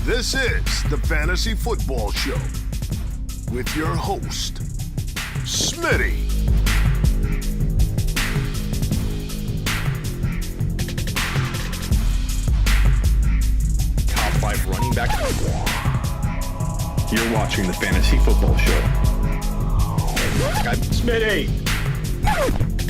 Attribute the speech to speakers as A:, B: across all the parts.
A: This is the Fantasy Football Show with your host, Smitty.
B: Top 5 running back. You're watching the Fantasy Football Show.
C: Smitty.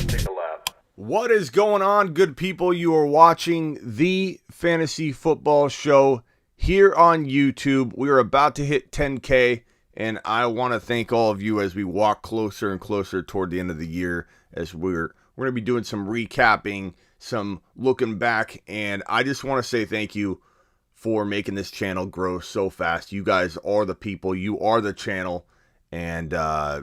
B: Take a lap.
C: What is going on, good people? You are watching the Fantasy Football Show here on YouTube. We are about to hit 10K, and I want to thank all of you as we walk closer and closer toward the end of the year, as we're going to be doing some recapping, some looking back, and I just want to say thank you for making this channel grow so fast. You guys are the people. You are the channel, and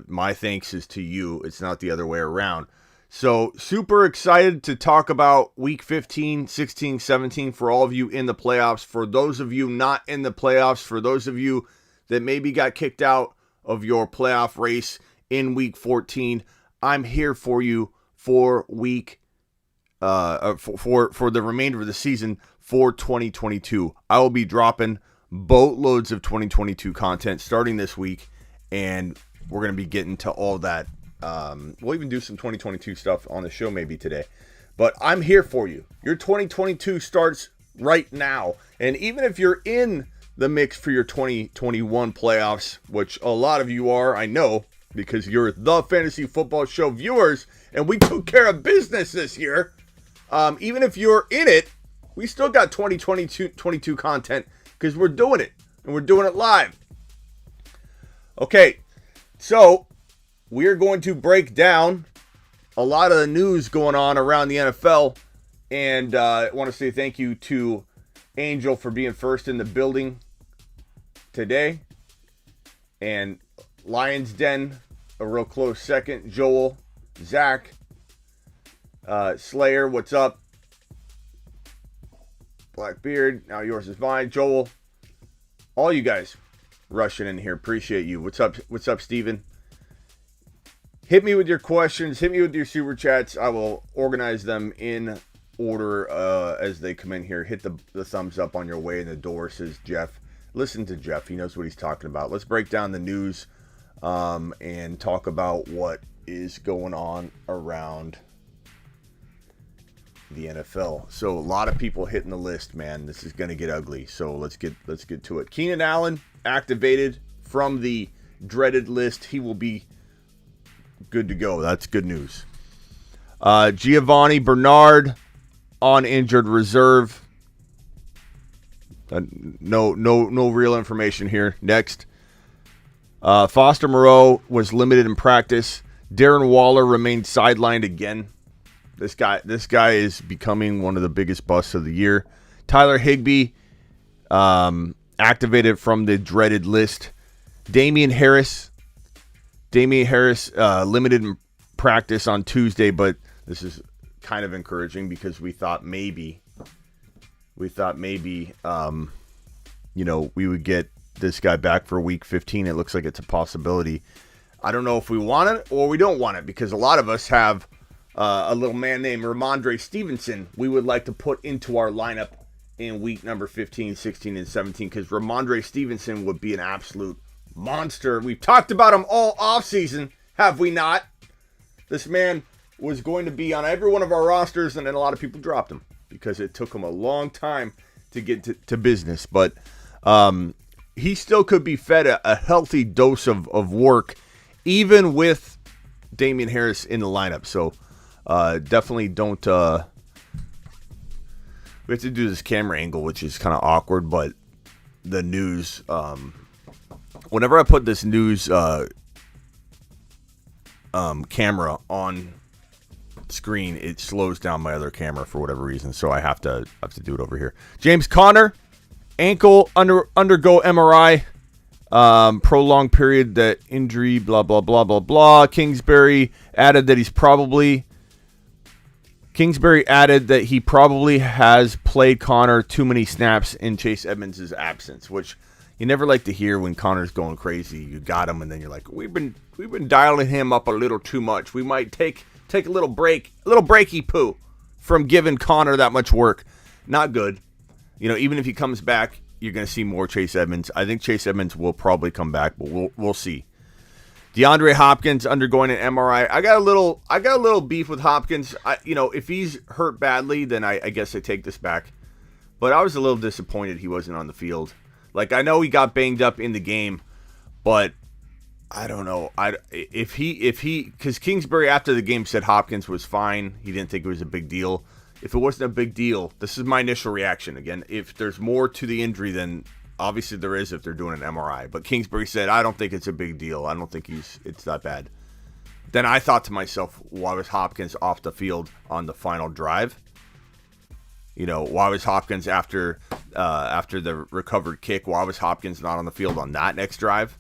C: my thanks is to you. It's not the other way around. So super excited to talk about week 15, 16, 17 for all of you in the playoffs. For those of you not in the playoffs, for those of you that maybe got kicked out of your playoff race in week 14, I'm here for you for week for the remainder of the season for 2022. I will be dropping boatloads of 2022 content starting this week, and we're going to be getting to all that. We'll even do some 2022 stuff on the show maybe today. But I'm here for you. Your 2022 starts right now. And even if you're in the mix for your 2021 playoffs, which a lot of you are, I know, because you're the Fantasy Football Show viewers, and we took care of business this year. Even if you're in it, we still got 2022 content because we're doing it. And we're doing it live. Okay, so we're going to break down a lot of the news going on around the NFL. And I want to say thank you to Angel for being first in the building today. And Lions Den, a real close second. Joel, Zach, Slayer, what's up? Blackbeard, now yours is mine. Joel, all you guys rushing in here. Appreciate you. What's up? What's up, Steven? Hit me with your questions. Hit me with your super chats. I will organize them in order as they come in here. Hit the thumbs up on your way in the door, says Jeff. Listen to Jeff. He knows what he's talking about. Let's break down the news and talk about what is going on around the NFL. So a lot of people hitting the list, man. This is going to get ugly. So let's get to it. Keenan Allen activated from the dreaded list. He will be good to go. That's good news. Giovanni Bernard on injured reserve. No real information here. Next. Foster Moreau was limited in practice. Darren Waller remained sidelined again. This guy is becoming one of the biggest busts of the year. Tyler Higbee activated from the dreaded list. Damien Harris limited in practice on Tuesday, but this is kind of encouraging because we thought maybe we would get this guy back for week 15. It looks like it's a possibility. I don't know if we want it or we don't want it, because a lot of us have a little man named Ramondre Stevenson we would like to put into our lineup in week number 15, 16, and 17, because Ramondre Stevenson would be an absolute monster. We've talked about him all offseason, have we not? This man was going to be on every one of our rosters, and then a lot of people dropped him because it took him a long time to get to business. But he still could be fed a healthy dose of work, even with Damien Harris in the lineup. So definitely don't... we have to do this camera angle, which is kind of awkward, but the news... whenever I put this news camera on screen, it slows down my other camera for whatever reason, so I have to do it over here. James Conner, ankle undergo MRI, prolonged period that injury, blah blah blah blah blah. Kingsbury added that he probably has played Conner too many snaps in Chase Edmonds' absence, which you never like to hear when Connor's going crazy. You got him, and then you're like, we've been dialing him up a little too much. We might take a little breaky poo from giving Connor that much work. Not good. You know, even if he comes back you're going to see more Chase Edmonds. I think Chase Edmonds will probably come back, but we'll see. DeAndre Hopkins undergoing an MRI. I got a little beef with Hopkins. If he's hurt badly, then I guess I take this back. But I was a little disappointed he wasn't on the field. Like, I know he got banged up in the game, but I don't know. Because Kingsbury after the game said Hopkins was fine. He didn't think it was a big deal. If it wasn't a big deal, this is my initial reaction. Again, if there's more to the injury than obviously there is if they're doing an MRI. But Kingsbury said, I don't think it's a big deal. I don't think it's that bad. Then I thought to myself, why was Hopkins off the field on the final drive? Why was Hopkins after the recovered kick? Why was Hopkins not on the field on that next drive?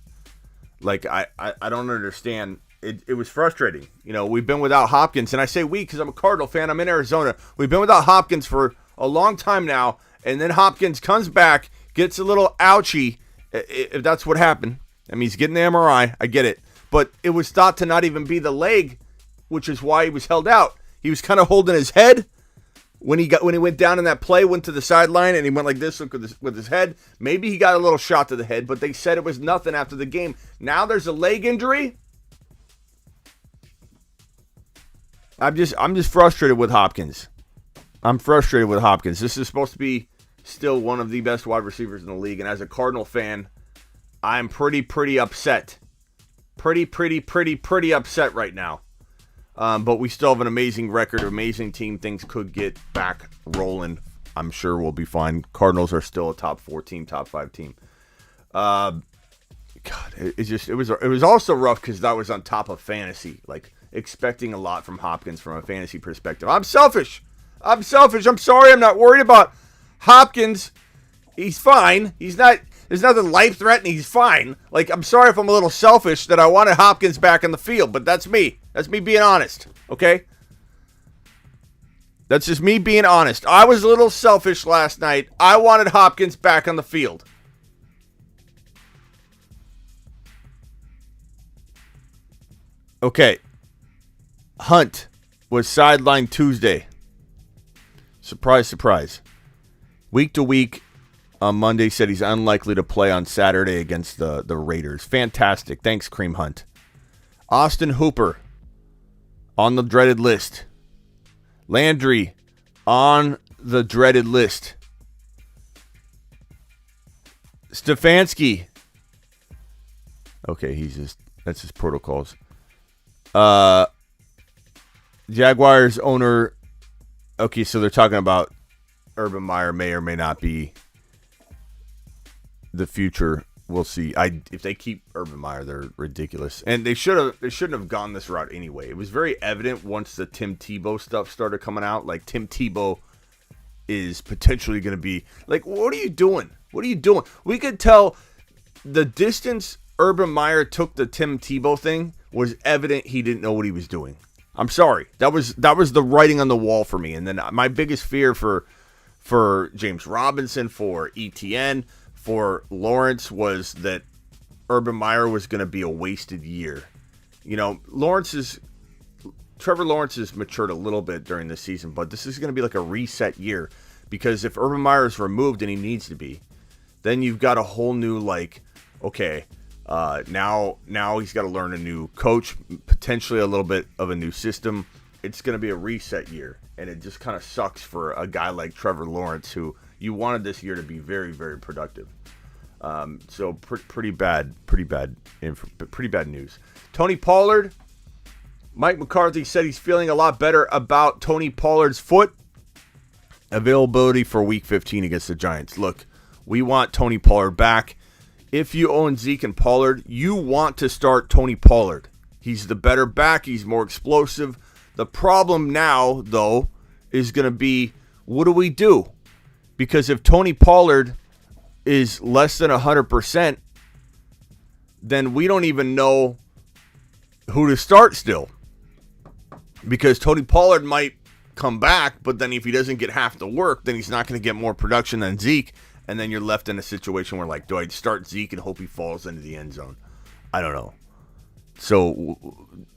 C: Like, I don't understand. It was frustrating. We've been without Hopkins, and I say we because I'm a Cardinal fan. I'm in Arizona. We've been without Hopkins for a long time now, and then Hopkins comes back, gets a little ouchy, if that's what happened. I mean, he's getting the MRI. I get it. But it was thought to not even be the leg, which is why he was held out. He was kind of holding his head. When he went down in that play, went to the sideline, and he went like this with his head. Maybe he got a little shot to the head, but they said it was nothing after the game. Now there's a leg injury. I'm just frustrated with Hopkins. I'm frustrated with Hopkins. This is supposed to be still one of the best wide receivers in the league, and as a Cardinal fan, I'm pretty upset. Pretty upset right now. But we still have an amazing record, amazing team. Things could get back rolling. I'm sure we'll be fine. Cardinals are still a top 4 team, top 5 team. It was also rough because that was on top of fantasy. Like, expecting a lot from Hopkins from a fantasy perspective. I'm selfish. I'm sorry. I'm not worried about Hopkins. He's fine. There's nothing life-threatening. He's fine. Like, I'm sorry if I'm a little selfish that I wanted Hopkins back on the field, but that's me. That's me being honest, okay? That's just me being honest. I was a little selfish last night. I wanted Hopkins back on the field. Okay. Hunt was sidelined Tuesday. Surprise, surprise. Week to week, on Monday said he's unlikely to play on Saturday against the Raiders. Fantastic. Thanks, Kareem Hunt. Austin Hooper on the dreaded list. Landry on the dreaded list. Stefanski. Okay, that's his protocols. Jaguars owner. Okay, so they're talking about Urban Meyer may or may not be the future. We'll see. If they keep Urban Meyer, they're ridiculous, and they shouldn't have gone this route anyway. It was very evident once the Tim Tebow stuff started coming out. Like, Tim Tebow is potentially going to be like, what are you doing? We could tell the distance Urban Meyer took the Tim Tebow thing was evident he didn't know what he was doing. I'm sorry. That was the writing on the wall for me. And then my biggest fear for James Robinson, for ETN, for Lawrence was that Urban Meyer was going to be a wasted year. Trevor Lawrence has matured a little bit during this season, but this is going to be like a reset year because if Urban Meyer is removed and he needs to be, then you've got a whole new now he's got to learn a new coach, potentially a little bit of a new system. It's going to be a reset year, and it just kind of sucks for a guy like Trevor Lawrence, who you wanted this year to be very, very productive. So pretty bad news. Tony Pollard. Mike McCarthy said he's feeling a lot better about Tony Pollard's foot. Availability for Week 15 against the Giants. Look, we want Tony Pollard back. If you own Zeke and Pollard, you want to start Tony Pollard. He's the better back. He's more explosive. The problem now, though, is going to be, what do we do? Because if Tony Pollard is less than 100%, then we don't even know who to start still. Because Tony Pollard might come back, but then if he doesn't get half the work, then he's not going to get more production than Zeke. And then you're left in a situation where, like, do I start Zeke and hope he falls into the end zone? I don't know. So,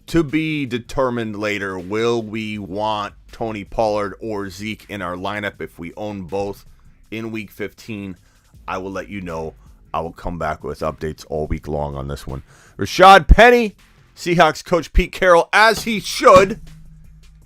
C: to be determined later, will we want Tony Pollard or Zeke in our lineup if we own both in Week 15? I will let you know. I will come back with updates all week long on this one. Rashad Penny, Seahawks coach Pete Carroll, as he should,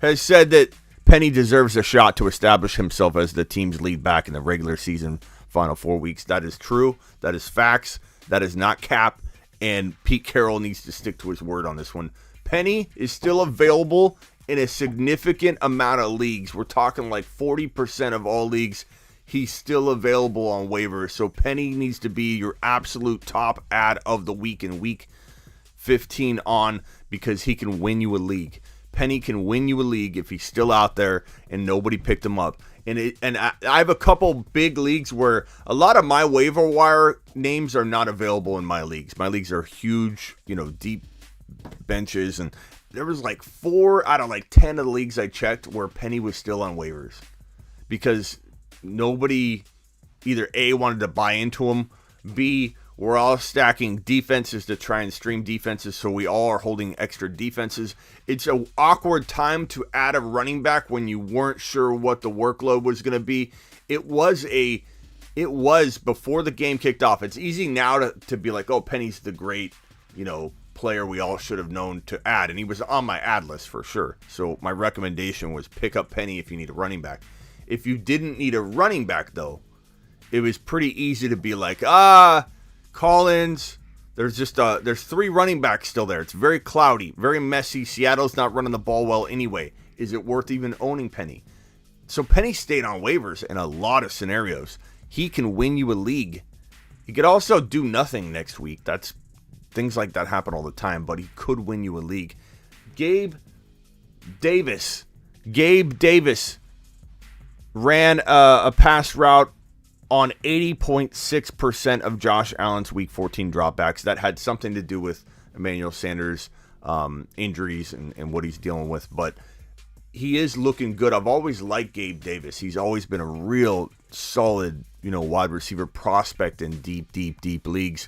C: has said that Penny deserves a shot to establish himself as the team's lead back in the regular season final 4 weeks. That is true. That is facts. That is not cap. And Pete Carroll needs to stick to his word on this one. Penny is still available in a significant amount of leagues. We're talking like 40% of all leagues. He's still available on waivers. So Penny needs to be your absolute top ad of the week in week 15 on, because he can win you a league. Penny can win you a league if he's still out there and nobody picked him up. And I have a couple big leagues where a lot of my waiver wire names are not available in my leagues. My leagues are huge, deep benches. And there was like 4 out of like 10 of the leagues I checked where Penny was still on waivers. Because nobody either A, wanted to buy into him, B, we're all stacking defenses to try and stream defenses, so we all are holding extra defenses. It's an awkward time to add a running back when you weren't sure what the workload was going to be. It was before the game kicked off. It's easy now to be like, oh, Penny's the great, player we all should have known to add, and he was on my ad list for sure. So my recommendation was pick up Penny if you need a running back. If you didn't need a running back, though, it was pretty easy to be like, Collins, there's 3 running backs still there. It's very cloudy, very messy. Seattle's not running the ball well anyway. Is it worth even owning Penny? So Penny stayed on waivers in a lot of scenarios. He can win you a league. He could also do nothing next week. Things like that happen all the time, but he could win you a league. Gabe Davis ran a pass route on 80.6% of Josh Allen's Week 14 dropbacks. That had something to do with Emmanuel Sanders' injuries and what he's dealing with. But he is looking good. I've always liked Gabe Davis. He's always been a real solid, wide receiver prospect in deep leagues.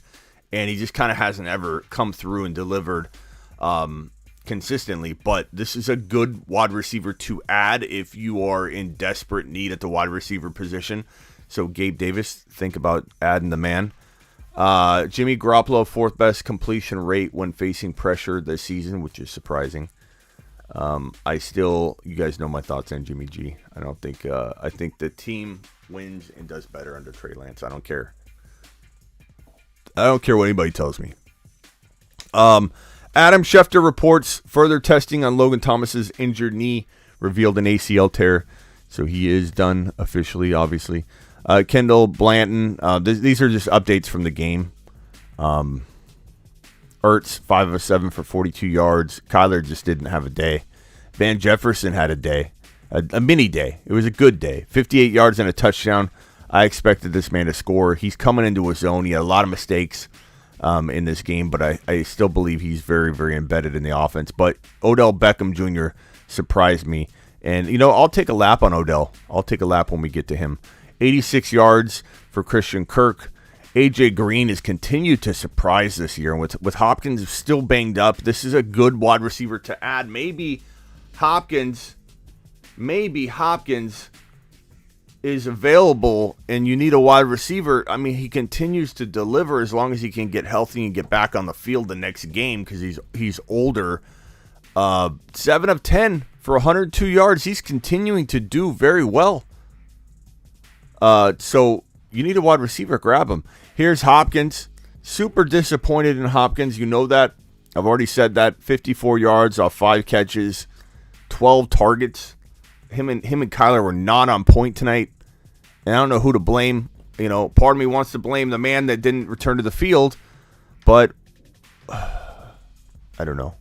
C: And he just kind of hasn't ever come through and delivered consistently. But this is a good wide receiver to add if you are in desperate need at the wide receiver position. So Gabe Davis, think about adding the man. Jimmy Garoppolo, 4th best completion rate when facing pressure this season, which is surprising. You guys know my thoughts on Jimmy G. I think the team wins and does better under Trey Lance. I don't care. I don't care what anybody tells me. Adam Schefter reports further testing on Logan Thomas's injured knee revealed an ACL tear. So he is done officially, obviously. Kendall Blanton, these are just updates from the game. Ertz, 5 of 7 for 42 yards. Kyler just didn't have a day. Van Jefferson had a day, a mini day. It was a good day. 58 yards and a touchdown. I expected this man to score. He's coming into his own. He had a lot of mistakes in this game, but I still believe he's very, very embedded in the offense. But Odell Beckham Jr. surprised me. And, I'll take a lap on Odell. I'll take a lap when we get to him. 86 yards for Christian Kirk. A.J. Green has continued to surprise this year. And with Hopkins still banged up, this is a good wide receiver to add. Maybe Hopkins is available and you need a wide receiver. I mean, he continues to deliver as long as he can get healthy and get back on the field the next game because he's older. 7 of 10 for 102 yards. He's continuing to do very well. So you need a wide receiver, grab him. Here's Hopkins. Super disappointed in Hopkins. You know that. I've already said that. 54 yards off 5 catches, 12 targets. Him and Kyler were not on point tonight. And I don't know who to blame. Part of me wants to blame the man that didn't return to the field, but I don't know.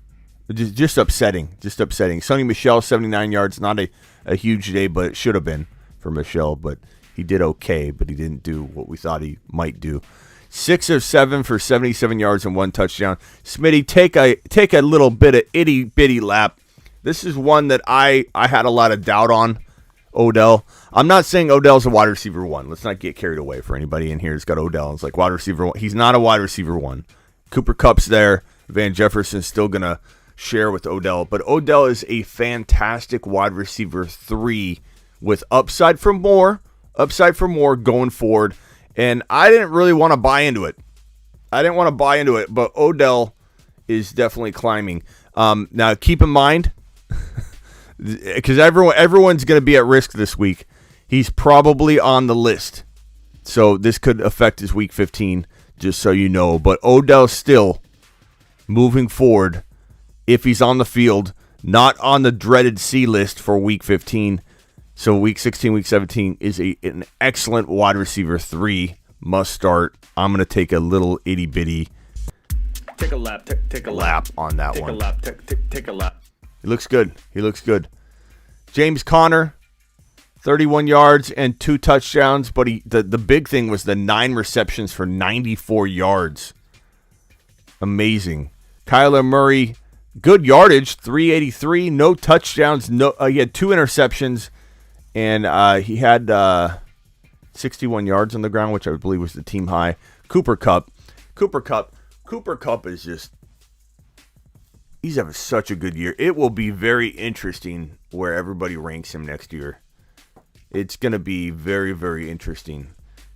C: Just upsetting. Sonny Michel, 79 yards. Not a huge day, but it should have been for Michel. But he did okay, but he didn't do what we thought he might do. 6 of 7 for 77 yards and 1 touchdown. Smitty, take a little bit of itty-bitty lap. This is one that I had a lot of doubt on, Odell. I'm not saying Odell's a wide receiver 1. Let's not get carried away for anybody in here who's got Odell. It's like wide receiver 1. He's not a wide receiver 1. Cooper Kupp's there. Van Jefferson's still going to share with Odell. But Odell is a fantastic wide receiver 3 with upside for more going forward. And I didn't really want to buy into it. But Odell is definitely climbing. Now, keep in mind, because everyone's going to be at risk this week, he's probably on the list. So this could affect his week 15, just so you know. But Odell still moving forward, if he's on the field, not on the dreaded C list for week 15. So week 16, week 17 is an excellent wide receiver 3 must start. I'm going to take a little itty bitty
B: Take a lap. Take a
C: lap on that
B: Take
C: one.
B: a lap. Take a lap.
C: He looks good. James Conner, 31 yards and 2 touchdowns, but the big thing was the 9 receptions for 94 yards. Amazing. Kyler Murray, good yardage, 383, no touchdowns. He had 2 interceptions, and he had 61 yards on the ground, which I believe was the team high. Cooper Kupp is just, he's having such a good year. It will be very interesting where everybody ranks him next year. It's going to be very, very interesting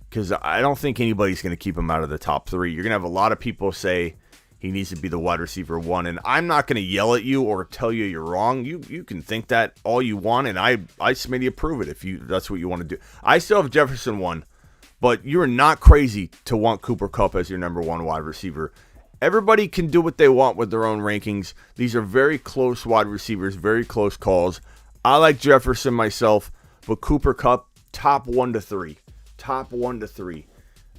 C: because I don't think anybody's going to keep him out of the top 3. You're going to have a lot of people say he needs to be the wide receiver 1, and I'm not going to yell at you or tell you you're wrong. You can think that all you want, and I maybe approve it if that's what you want to do. I still have Jefferson 1, but you're not crazy to want Cooper Kupp as your number 1 wide receiver. Everybody can do what they want with their own rankings. These are very close wide receivers, very close calls. I like Jefferson myself, but Cooper Kupp, top 1 to 3. Top 1 to 3.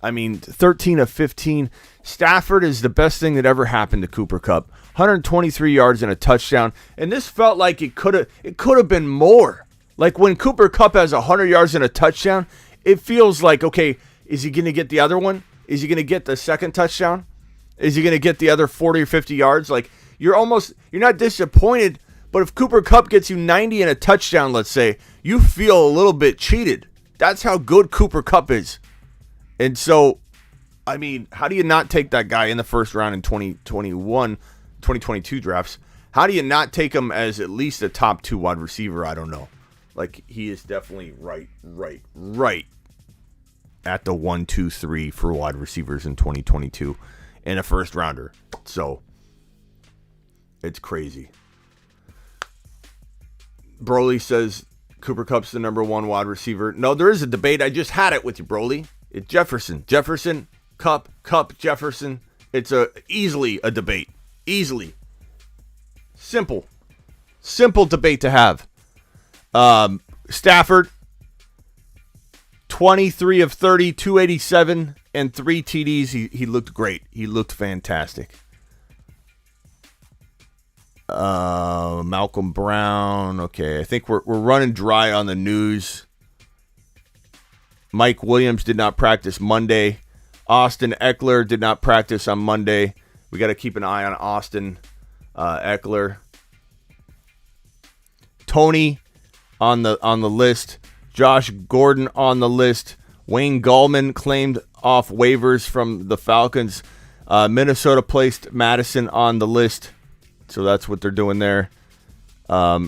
C: I mean, 13 of 15. Stafford is the best thing that ever happened to Cooper Kupp. 123 yards and a touchdown. And this felt like it could have been more. Like when Cooper Kupp has 100 yards and a touchdown, it feels like, okay, is he going to get the other one? Is he going to get the second touchdown? Is he going to get the other 40 or 50 yards? Like, you're not disappointed, but if Cooper Kupp gets you 90 and a touchdown, let's say, you feel a little bit cheated. That's how good Cooper Kupp is. And so, I mean, how do you not take that guy in the first round in 2022 drafts? How do you not take him as at least a top 2 wide receiver? I don't know. Like, he is definitely right at the 1, 2, 3 for wide receivers in 2022 and a first rounder. So, it's crazy. Broly says Cooper Kupp's the number 1 wide receiver. No, there is a debate. I just had it with you, Broly. It's Jefferson, Kupp, Jefferson. It's easily a debate. Easily. Simple debate to have. Stafford, 23 of 30, 287, and 3 TDs. He looked great. He looked fantastic. Malcolm Brown. Okay, I think we're running dry on the news. Mike Williams did not practice Monday. Austin Eckler did not practice on Monday. We got to keep an eye on Austin Eckler. Tony on the list. Josh Gordon on the list. Wayne Gallman claimed off waivers from the Falcons. Minnesota placed Madison on the list. So that's what they're doing there.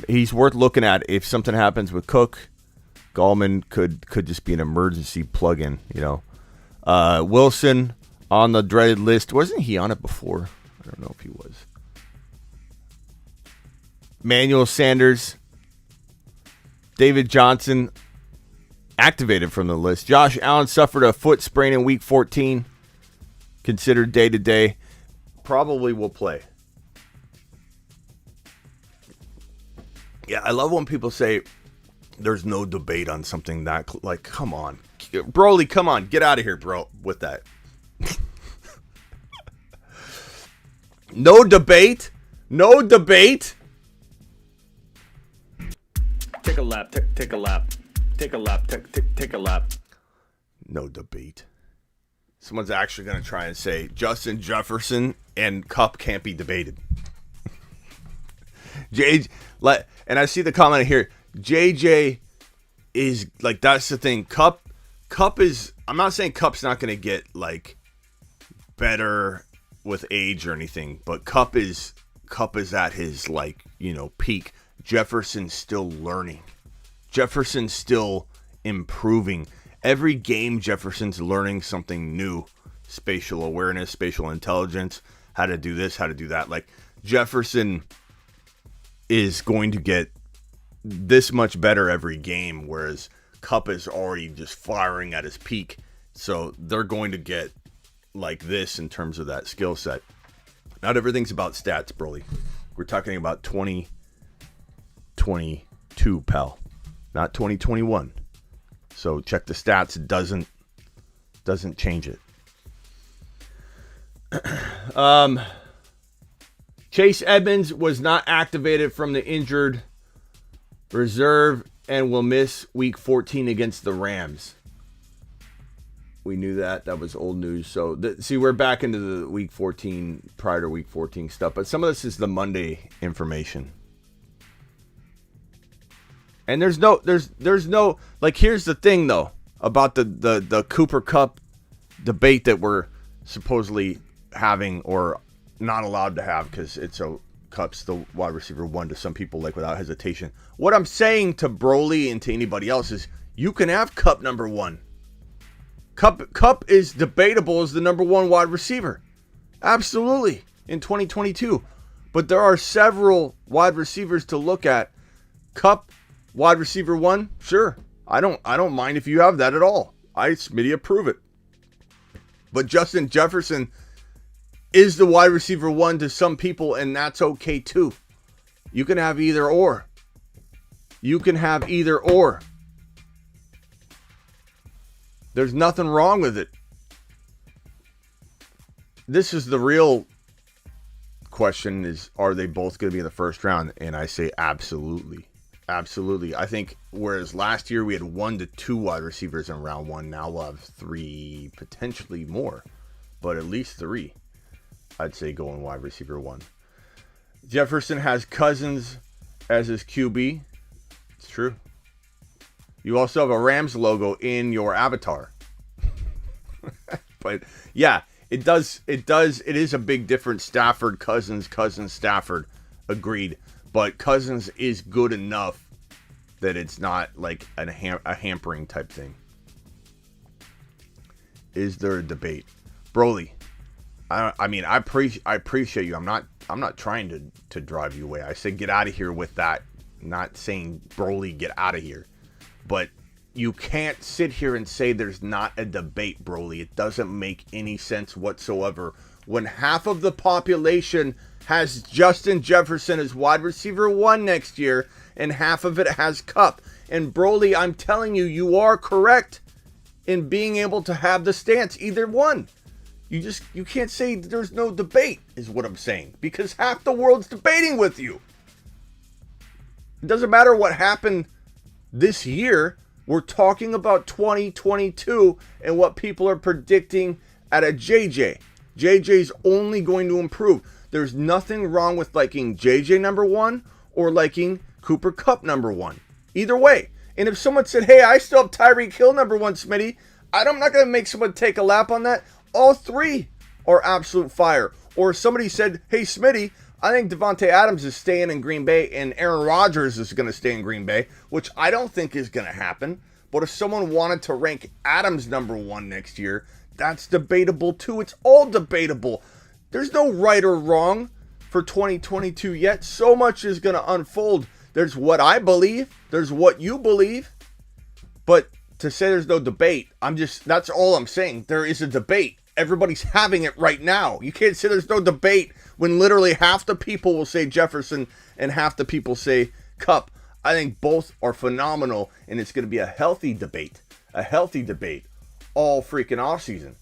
C: He's worth looking at if something happens with Cook. Gallman could just be an emergency plug-in, you know. Wilson on the dreaded list. Wasn't he on it before? I don't know if he was. Manuel Sanders. David Johnson activated from the list. Josh Allen suffered a foot sprain in week 14. Considered day-to-day. Probably will play. Yeah, I love when people say there's no debate on something that, like, come on. Broly, come on. Get out of here, bro, with that. No debate? No debate?
B: Take a lap. Take a lap. Take a lap. Take a lap.
C: No debate. Someone's actually going to try and say Justin Jefferson and Kupp can't be debated. And I see the comment here. JJ is like, that's the thing. Kupp is, I'm not saying Kupp's not going to get like better with age or anything, but Kupp is at his, like, you know, peak. Jefferson's still learning. Jefferson's still improving. Every game, Jefferson's learning something new. Spatial awareness, spatial intelligence, how to do this, how to do that. Like, Jefferson is going to get this much better every game, whereas Kupp is already just firing at his peak. So they're going to get like this in terms of that skill set. Not everything's about stats, Broly. We're talking about 2022, pal, not 2021. So check the stats. It doesn't change it. Chase Edmonds was not activated from the injured reserve and will miss week 14 against the Rams. We knew that. That was old news. So, see, we're back into the week 14, prior to week 14 stuff. But some of this is the Monday information. And there's no, like, here's the thing, though, about the Cooper Kupp debate that we're supposedly having or not allowed to have because it's a Kupp's the wide receiver one to some people, like, without hesitation. What I'm saying to Broly and to anybody else is you can have Kupp number one. Kupp is debatable as the number one wide receiver. Absolutely. In 2022. But there are several wide receivers to look at. Kupp, wide receiver one, sure. I don't mind if you have that at all. Smitty approve it. But Justin Jefferson is the wide receiver one to some people, and that's okay too. You can have either or. You can have either or. There's nothing wrong with it. This is the real question is, are they both going to be in the first round? And I say absolutely. Absolutely. I think whereas last year we had 1 to 2 wide receivers in round one, now we'll have 3, potentially more, but at least 3. I'd say going wide receiver one. Jefferson has Cousins as his QB. It's true. You also have a Rams logo in your avatar. But yeah, it is a big difference. Stafford, Cousins, Stafford. Agreed. But Cousins is good enough that it's not like a hampering type thing. Is there a debate? Broly, I mean, I appreciate you. I'm not trying to drive you away. I said get out of here with that. Not saying Broly, get out of here. But you can't sit here and say there's not a debate, Broly. It doesn't make any sense whatsoever. When half of the population has Justin Jefferson as wide receiver one next year, and half of it has Kupp. And Broly, I'm telling you, you are correct in being able to have the stance, either one. You can't say there's no debate, is what I'm saying, because half the world's debating with you. It doesn't matter what happened this year. We're talking about 2022 and what people are predicting at a JJ. JJ's only going to improve. There's nothing wrong with liking JJ number one or liking Cooper Kupp number one. Either way. And if someone said, hey, I still have Tyreek Hill number one, Smitty, I'm not going to make someone take a lap on that. All 3 are absolute fire. Or somebody said, hey, Smitty, I think Devontae Adams is staying in Green Bay and Aaron Rodgers is going to stay in Green Bay, which I don't think is going to happen. But if someone wanted to rank Adams number one next year, that's debatable too. It's all debatable. There's no right or wrong for 2022 yet. So much is going to unfold. There's what I believe. There's what you believe. But to say there's no debate, that's all I'm saying. There is a debate. Everybody's having it right now. You can't say there's no debate when literally half the people will say Jefferson and half the people say Kupp. I think both are phenomenal, and it's going to be a healthy debate. A healthy debate all freaking offseason.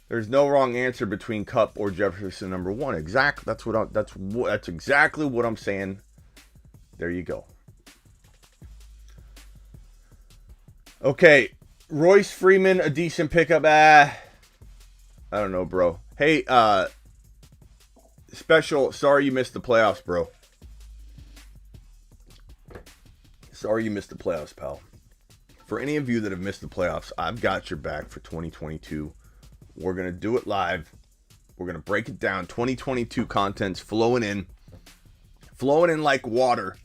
C: There's no wrong answer between Kupp or Jefferson number one. Exactly. That's exactly what I'm saying. There you go. Okay, Royce Freeman, a decent pickup. I don't know, bro. Hey, Special, sorry you missed the playoffs, bro. Sorry you missed the playoffs, pal. For any of you that have missed the playoffs, I've got your back for 2022. We're going to do it live. We're going to break it down. 2022 content's flowing in like water.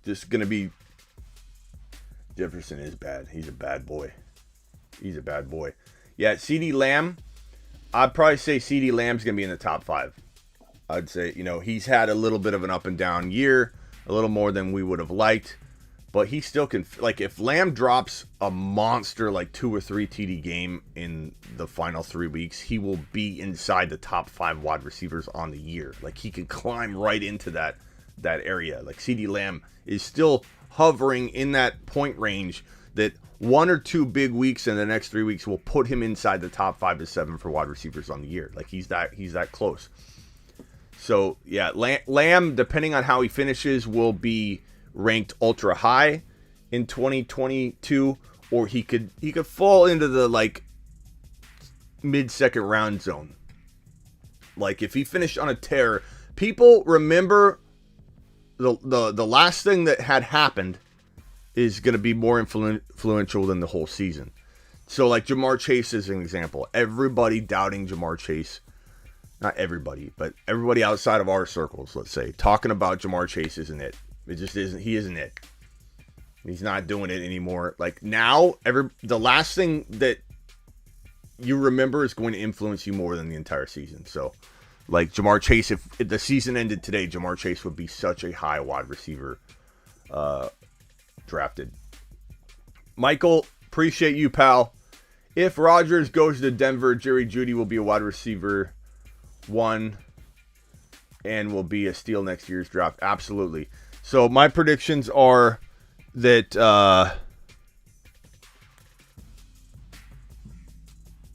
C: Just going to be... Jefferson is bad. He's a bad boy. He's a bad boy. Yeah, CeeDee Lamb. I'd probably say CeeDee Lamb's going to be in the top 5. I'd say, he's had a little bit of an up and down year, a little more than we would have liked. But he still can, if Lamb drops a monster, 2 or 3 TD game in the final 3 weeks, he will be inside the top 5 wide receivers on the year. He can climb right into that area. CeeDee Lamb is still hovering in that point range that 1 or 2 big weeks in the next 3 weeks will put him inside the top 5 to 7 for wide receivers on the year. He's that close. So, yeah, Lamb, depending on how he finishes, will be ranked ultra high in 2022, or he could fall into the mid-second round zone. If he finished on a tear, people remember the last thing that had happened is going to be more influential than the whole season. So Jamar Chase is an example. Everybody doubting Jamar Chase. Not everybody, but everybody outside of our circles, let's say, talking about Jamar Chase isn't it. It just isn't. He isn't it. He's not doing it anymore. Now, the last thing that you remember is going to influence you more than the entire season. So, Jamar Chase, if the season ended today, Jamar Chase would be such a high wide receiver drafted. Michael, appreciate you, pal. If Rodgers goes to Denver, Jerry Jeudy will be a wide receiver 1 and will be a steal next year's draft. Absolutely. So my predictions are that that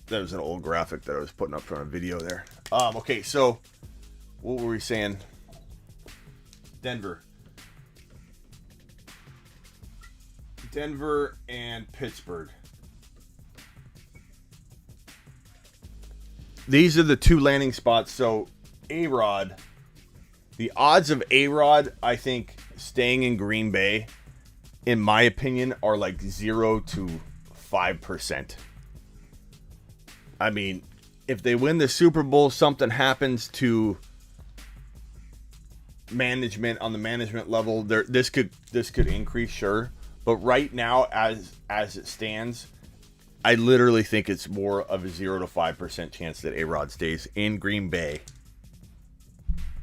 C: was an old graphic that I was putting up from a video there. Okay, so what were we saying? Denver and Pittsburgh. These are the 2 landing spots. So A-Rod, the odds of A-Rod, I think, staying in Green Bay, in my opinion, are 0 to 5%. I mean, if they win the Super Bowl, something happens to management on the management level. This could increase, sure. But right now, as it stands, I literally think it's more of a 0 to 5% chance that A-Rod stays in Green Bay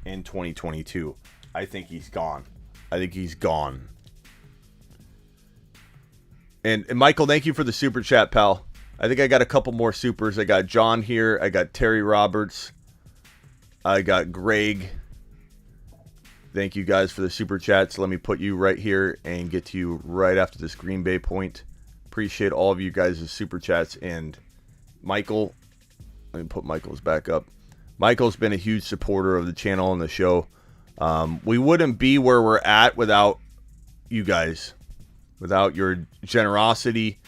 C: in 2022. I think he's gone. And Michael, thank you for the super chat, pal. I think I got a couple more supers. I got John here. I got Terry Roberts. I got Greg. Thank you guys for the super chats. Let me put you right here and get to you right after this Green Bay point. Appreciate all of you guys' super chats. And Michael, let me put Michael's back up. Michael's been a huge supporter of the channel and the show. We wouldn't be where we're at without you guys, without your generosity.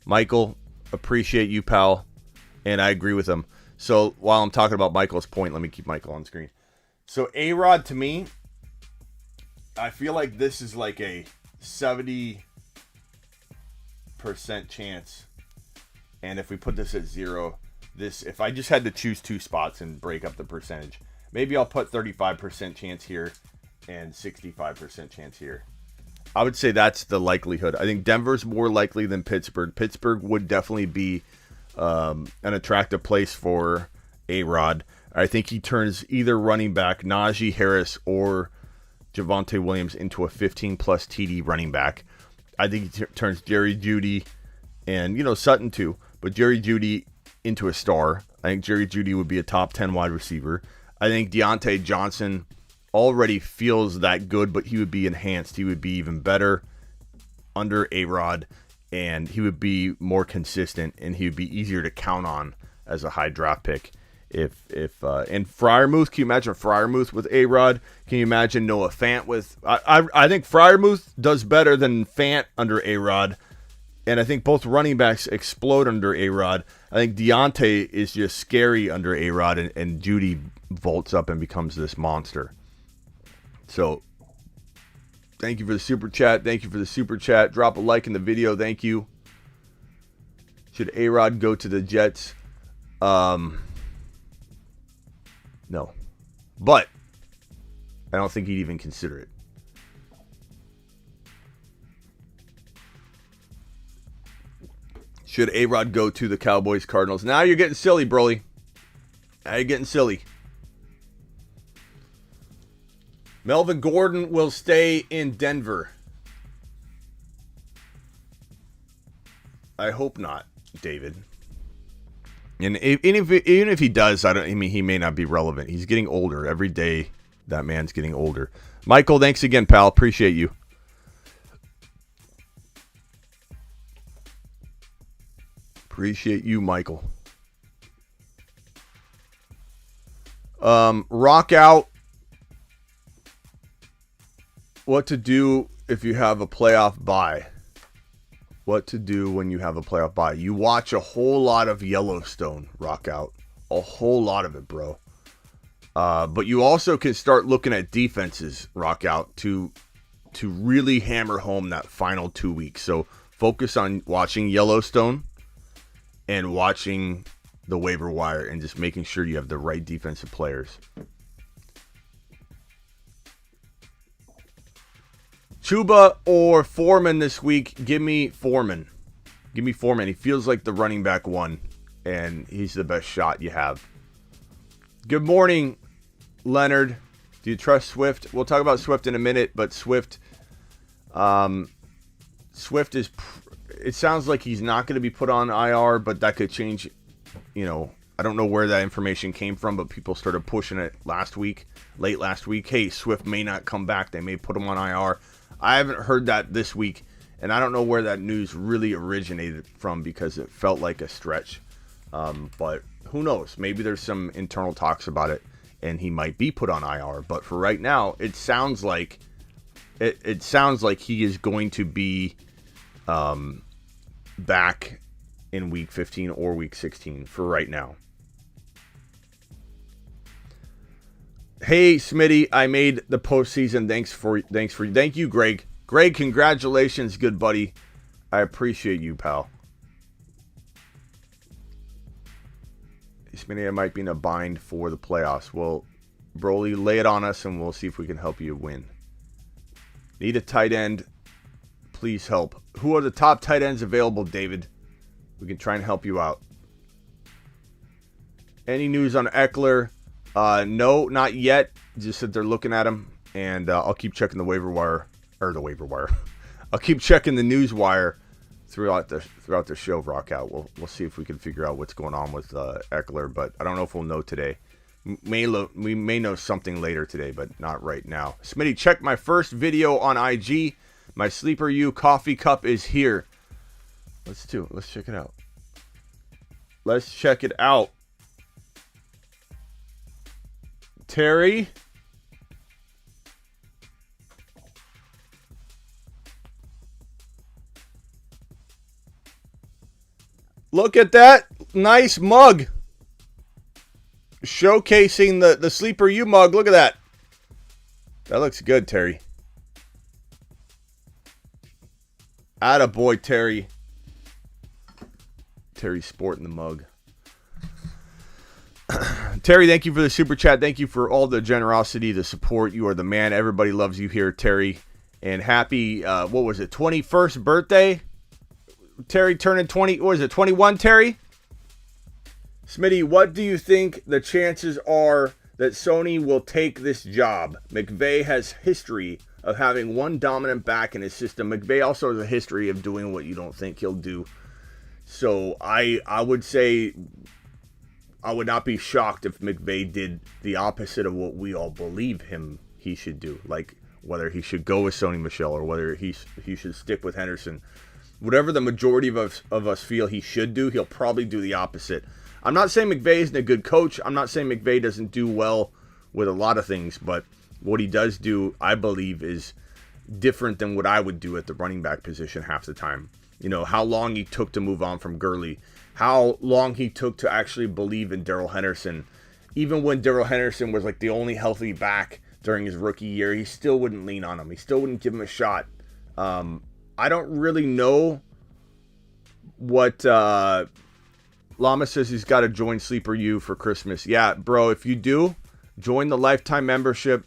C: Michael, appreciate you, pal. And I agree with him. So while I'm talking about Michael's point, let me keep Michael on screen. So A-Rod, to me, I feel like this is a 70% chance. And if we put this at 0, if I just had to choose 2 spots and break up the percentage, maybe I'll put 35% chance here and 65% chance here. I would say that's the likelihood. I think Denver's more likely than Pittsburgh. Pittsburgh would definitely be an attractive place for A-Rod. I think he turns either running back, Najee Harris or Javonte Williams, into a 15-plus TD running back. I think he turns Jerry Jeudy and, Sutton too, but Jerry Jeudy into a star. I think Jerry Jeudy would be a top 10 wide receiver. I think Deontay Johnson already feels that good, but he would be enhanced. He would be even better under A-Rod, and he would be more consistent, and he would be easier to count on as a high draft pick. And Freiermuth, can you imagine Freiermuth with A-Rod? Can you imagine Noah Fant with... I think Freiermuth does better than Fant under A-Rod, and I think both running backs explode under A-Rod. I think Deontay is just scary under A-Rod, and Jeudy vaults up and becomes this monster. So, thank you for the super chat. Thank you for the super chat. Drop a like in the video. Thank you. Should A-Rod go to the Jets? No. But I don't think he'd even consider it. Should A-Rod go to the Cowboys Cardinals? Now you're getting silly, Broly. Now you're getting silly. Melvin Gordon will stay in Denver. I hope not, David. And even if he does, he may not be relevant. He's getting older. Every day, that man's getting older. Michael, thanks again, pal. Appreciate you. Appreciate you, Michael. Rock out. What to do if you have a playoff bye. What to do when you have a playoff bye. You watch a whole lot of Yellowstone, Rock out. A whole lot of it, bro. But you also can start looking at defenses, Rock out, to really hammer home that final 2 weeks. So focus on watching Yellowstone and watching the waiver wire and just making sure you have the right defensive players. Chuba or Foreman this week? Give me Foreman. Give me Foreman. He feels like the running back one, and he's the best shot you have. Good morning, Leonard. Do you trust Swift? We'll talk about Swift in a minute, but Swift is... It sounds like he's not going to be put on IR, but that could change. You know, I don't know where that information came from, but people started pushing it late last week. Hey, Swift may not come back. They may put him on IR. I haven't heard that this week, and I don't know where that news really originated from because it felt like a stretch. But who knows? Maybe there's some internal talks about it, and he might be put on IR. But for right now, it sounds like he is going to be back in week 15 or week 16 for right now. Hey, Smitty, I made the postseason. Thank you, Greg. Greg, congratulations, good buddy. I appreciate you, pal. Hey, Smitty, I might be in a bind for the playoffs. Well, Broly, lay it on us, and we'll see if we can help you win. Need a tight end. Please help. Who are the top tight ends available, David? We can try and help you out. Any news on Eckler? No, not yet. Just that they're looking at him, and I'll keep checking the waiver wire. I'll keep checking the news wire throughout the show. Rock out. We'll see if we can figure out what's going on with Eckler, but I don't know if we'll know today. We may know something later today, but not right now. Smitty, check my first video on IG. My Sleeper U coffee cup is here. Let's check it out. Let's check it out. Terry. Look at that nice mug. Showcasing the Sleeper U mug. Look at that. That looks good, Terry. Attaboy, Terry. Terry sporting the mug. Terry, thank you for the super chat. Thank you for all the generosity, the support. You are the man. Everybody loves you here, Terry. And happy, 21st birthday? Terry turning 20, 21, Terry? Smitty, what do you think the chances are that Sony will take this job? McVay has history of having one dominant back in his system. McVay also has a history of doing what you don't think he'll do. So I would say I would not be shocked if McVay did the opposite of what we all believe he should do. Like whether he should go with Sony Michel or whether he should stick with Henderson. Whatever the majority of us feel he should do, he'll probably do the opposite. I'm not saying McVay isn't a good coach. I'm not saying McVay doesn't do well with a lot of things, but what he does do, I believe, is different than what I would do at the running back position half the time. You know, how long he took to move on from Gurley, how long he took to actually believe in Daryl Henderson. Even when Daryl Henderson was like the only healthy back during his rookie year, he still wouldn't lean on him. He still wouldn't give him a shot. I don't really know what Llama says he's got to join Sleeper U for Christmas. Yeah, bro, if you do, join the lifetime membership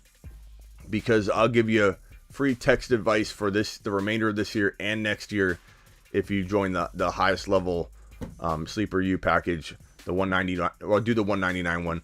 C: because I'll give you free text advice for the remainder of this year and next year if you join the highest level Sleeper U package, the 199. Well, I'll do the 199 one,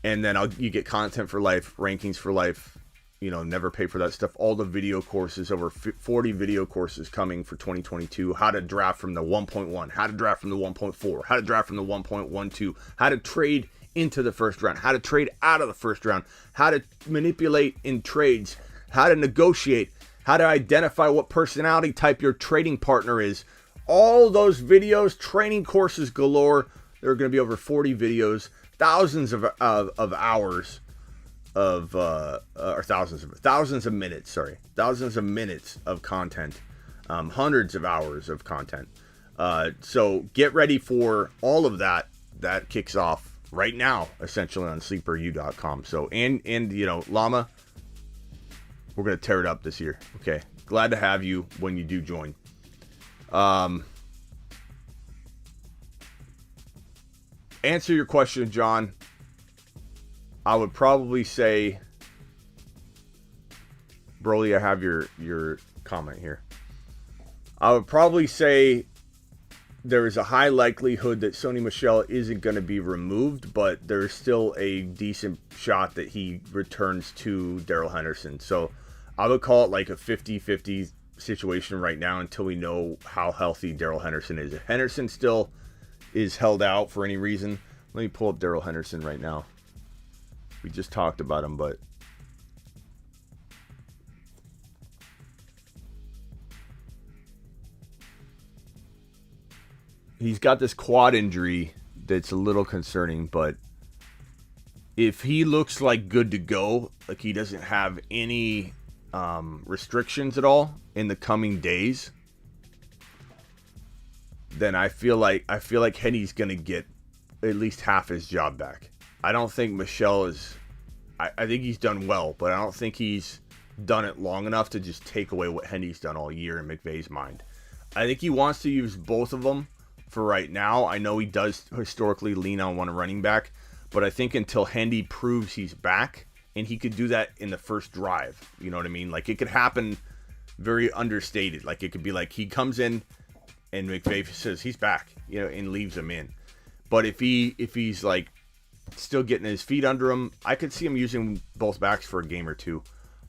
C: and then you get content for life, rankings for life. Never pay for that stuff. All the video courses, over 40 video courses coming for 2022. How to draft from the 1.1, how to draft from the 1.4, how to draft from the 1.12, how to trade into the first round, how to trade out of the first round, how to manipulate in trades, how to negotiate, how to identify what personality type your trading partner is. All those videos, training courses galore. There are going to be over 40 videos, thousands of hours of or thousands of minutes of content, hundreds of hours of content. So get ready for all of that. That kicks off right now, essentially, on sleeperu.com. So and Llama, we're gonna tear it up this year. Okay, glad to have you when you do join. Answer your question, John. I would probably say, Broly, I have your comment here. I would probably say there is a high likelihood that Sony Michel isn't going to be removed, but there's still a decent shot that he returns to Daryl Henderson. So I would call it like a 50-50 situation right now until we know how healthy Daryl Henderson is. If Henderson still is held out for any reason, let me pull up Daryl Henderson right now. We just talked about him, but he's got this quad injury that's a little concerning. But if he looks like good to go, like he doesn't have any restrictions at all in the coming days, then I feel like Henny's gonna get at least half his job back. I don't think Michel is. I think he's done well, but I don't think he's done it long enough to just take away what Henny's done all year in McVay's mind. I think he wants to use both of them for right now. I know he does historically lean on one running back, but I think until Hendy proves he's back, and he could do that in the first drive, you know what I mean? Like, it could happen very understated. Like, it could be like he comes in and McVay says he's back, and leaves him in. But if he's like still getting his feet under him, I could see him using both backs for a game or two.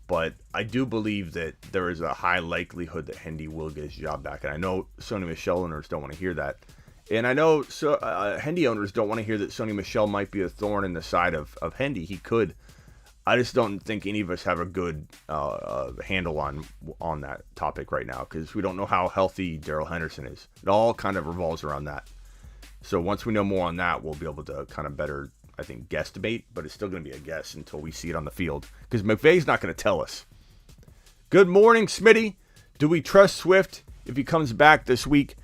C: But I do believe that there is a high likelihood that Hendy will get his job back. And I know Sony Michel owners don't want to hear that. And I know Hendy owners don't want to hear that Sony Michel might be a thorn in the side of Hendy. He could. I just don't think any of us have a good handle on that topic right now, because we don't know how healthy Daryl Henderson is. It all kind of revolves around that. So once we know more on that, we'll be able to kind of better, I think, guesstimate, but it's still going to be a guess until we see it on the field, because McVay's not going to tell us. Good morning, Smitty. Do we trust Swift if he comes back this week?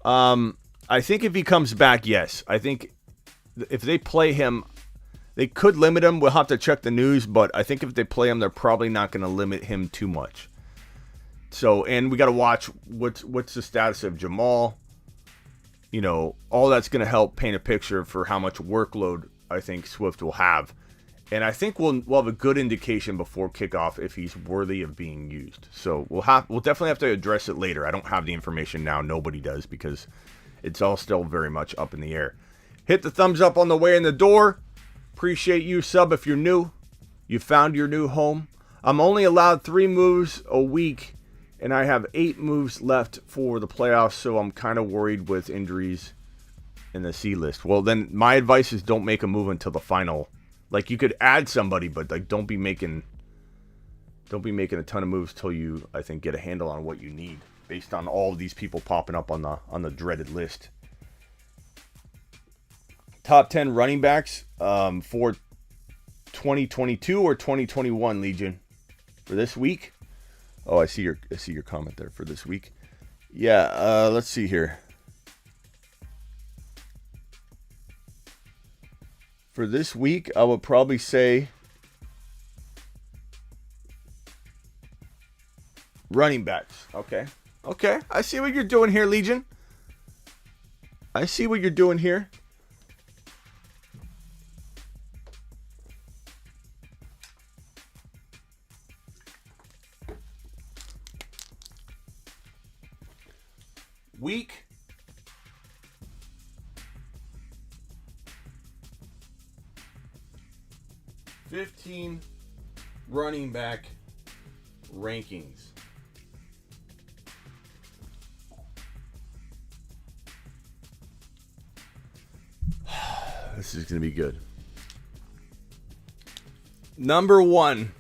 C: I think if he comes back, yes. I think if they play him, they could limit him. We'll have to check the news, but I think if they play him, they're probably not going to limit him too much. So, and we got to watch what's the status of Jamal. All that's going to help paint a picture for how much workload I think Swift will have. And I think we'll have a good indication before kickoff if he's worthy of being used. So we'll definitely have to address it later. I don't have the information now. Nobody does, because it's all still very much up in the air. Hit the thumbs up on the way in the door. Appreciate you, sub, if you're new. You found your new home. I'm only allowed 3 moves a week, and I have 8 moves left for the playoffs, so I'm kind of worried with injuries in the C list. Well, then my advice is don't make a move until the final. Like, you could add somebody, but like don't be making a ton of moves till you, I think, get a handle on what you need based on all of these people popping up on the dreaded list. Top 10 running backs for 2022 or 2021, Legion, for this week. Oh, I see your comment there for this week. Yeah, let's see here. For this week, I would probably say running backs. Okay. I see what you're doing here, Legion. I see what you're doing here. Week 15 running back rankings. This is going to be good. Number 1.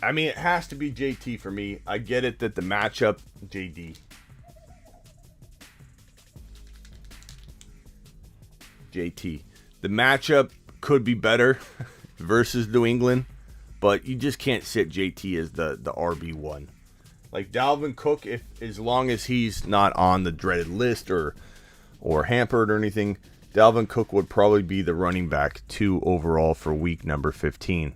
C: I mean, it has to be JT for me. I get it that the matchup, JD. JT. The matchup could be better versus New England, but you just can't sit JT as the RB1. Like Dalvin Cook, if as long as he's not on the dreaded list or hampered or anything, Dalvin Cook would probably be the running back 2 overall for week number 15.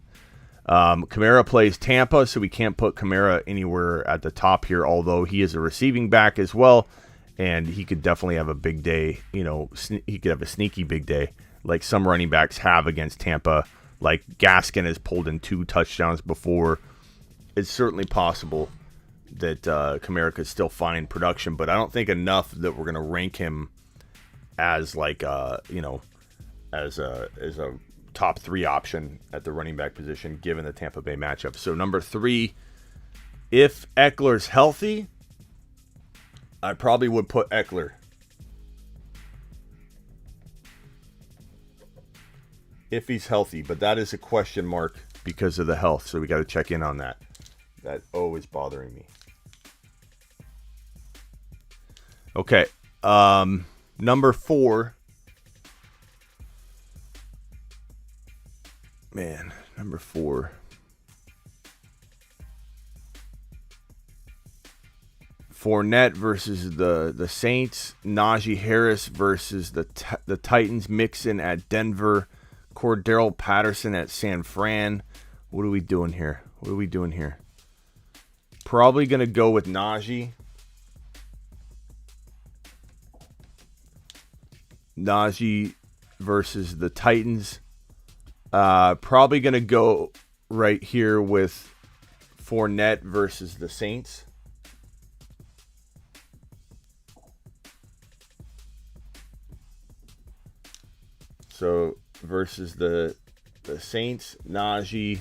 C: Kamara plays Tampa, so we can't put Kamara anywhere at the top here, although he is a receiving back as well, and he could definitely have a big day. You know, he could have a sneaky big day, like some running backs have against Tampa. Like Gaskin has pulled in 2 touchdowns before. It's certainly possible that Kamara could still find production, but I don't think enough that we're going to rank him as like as a top 3 option at the running back position given the Tampa Bay matchup. So number 3, if Eckler's healthy, I probably would put Eckler. If he's healthy, but that is a question mark because of the health, so we got to check in on that. That is bothering me. Okay, number 4. Man, number 4. Fournette versus the Saints. Najee Harris versus the Titans. Mixon at Denver. Cordero Patterson at San Fran. What are we doing here? Probably going to go with Najee. Najee versus the Titans. Probably going to go right here with Fournette versus the Saints. So versus the Saints, Najee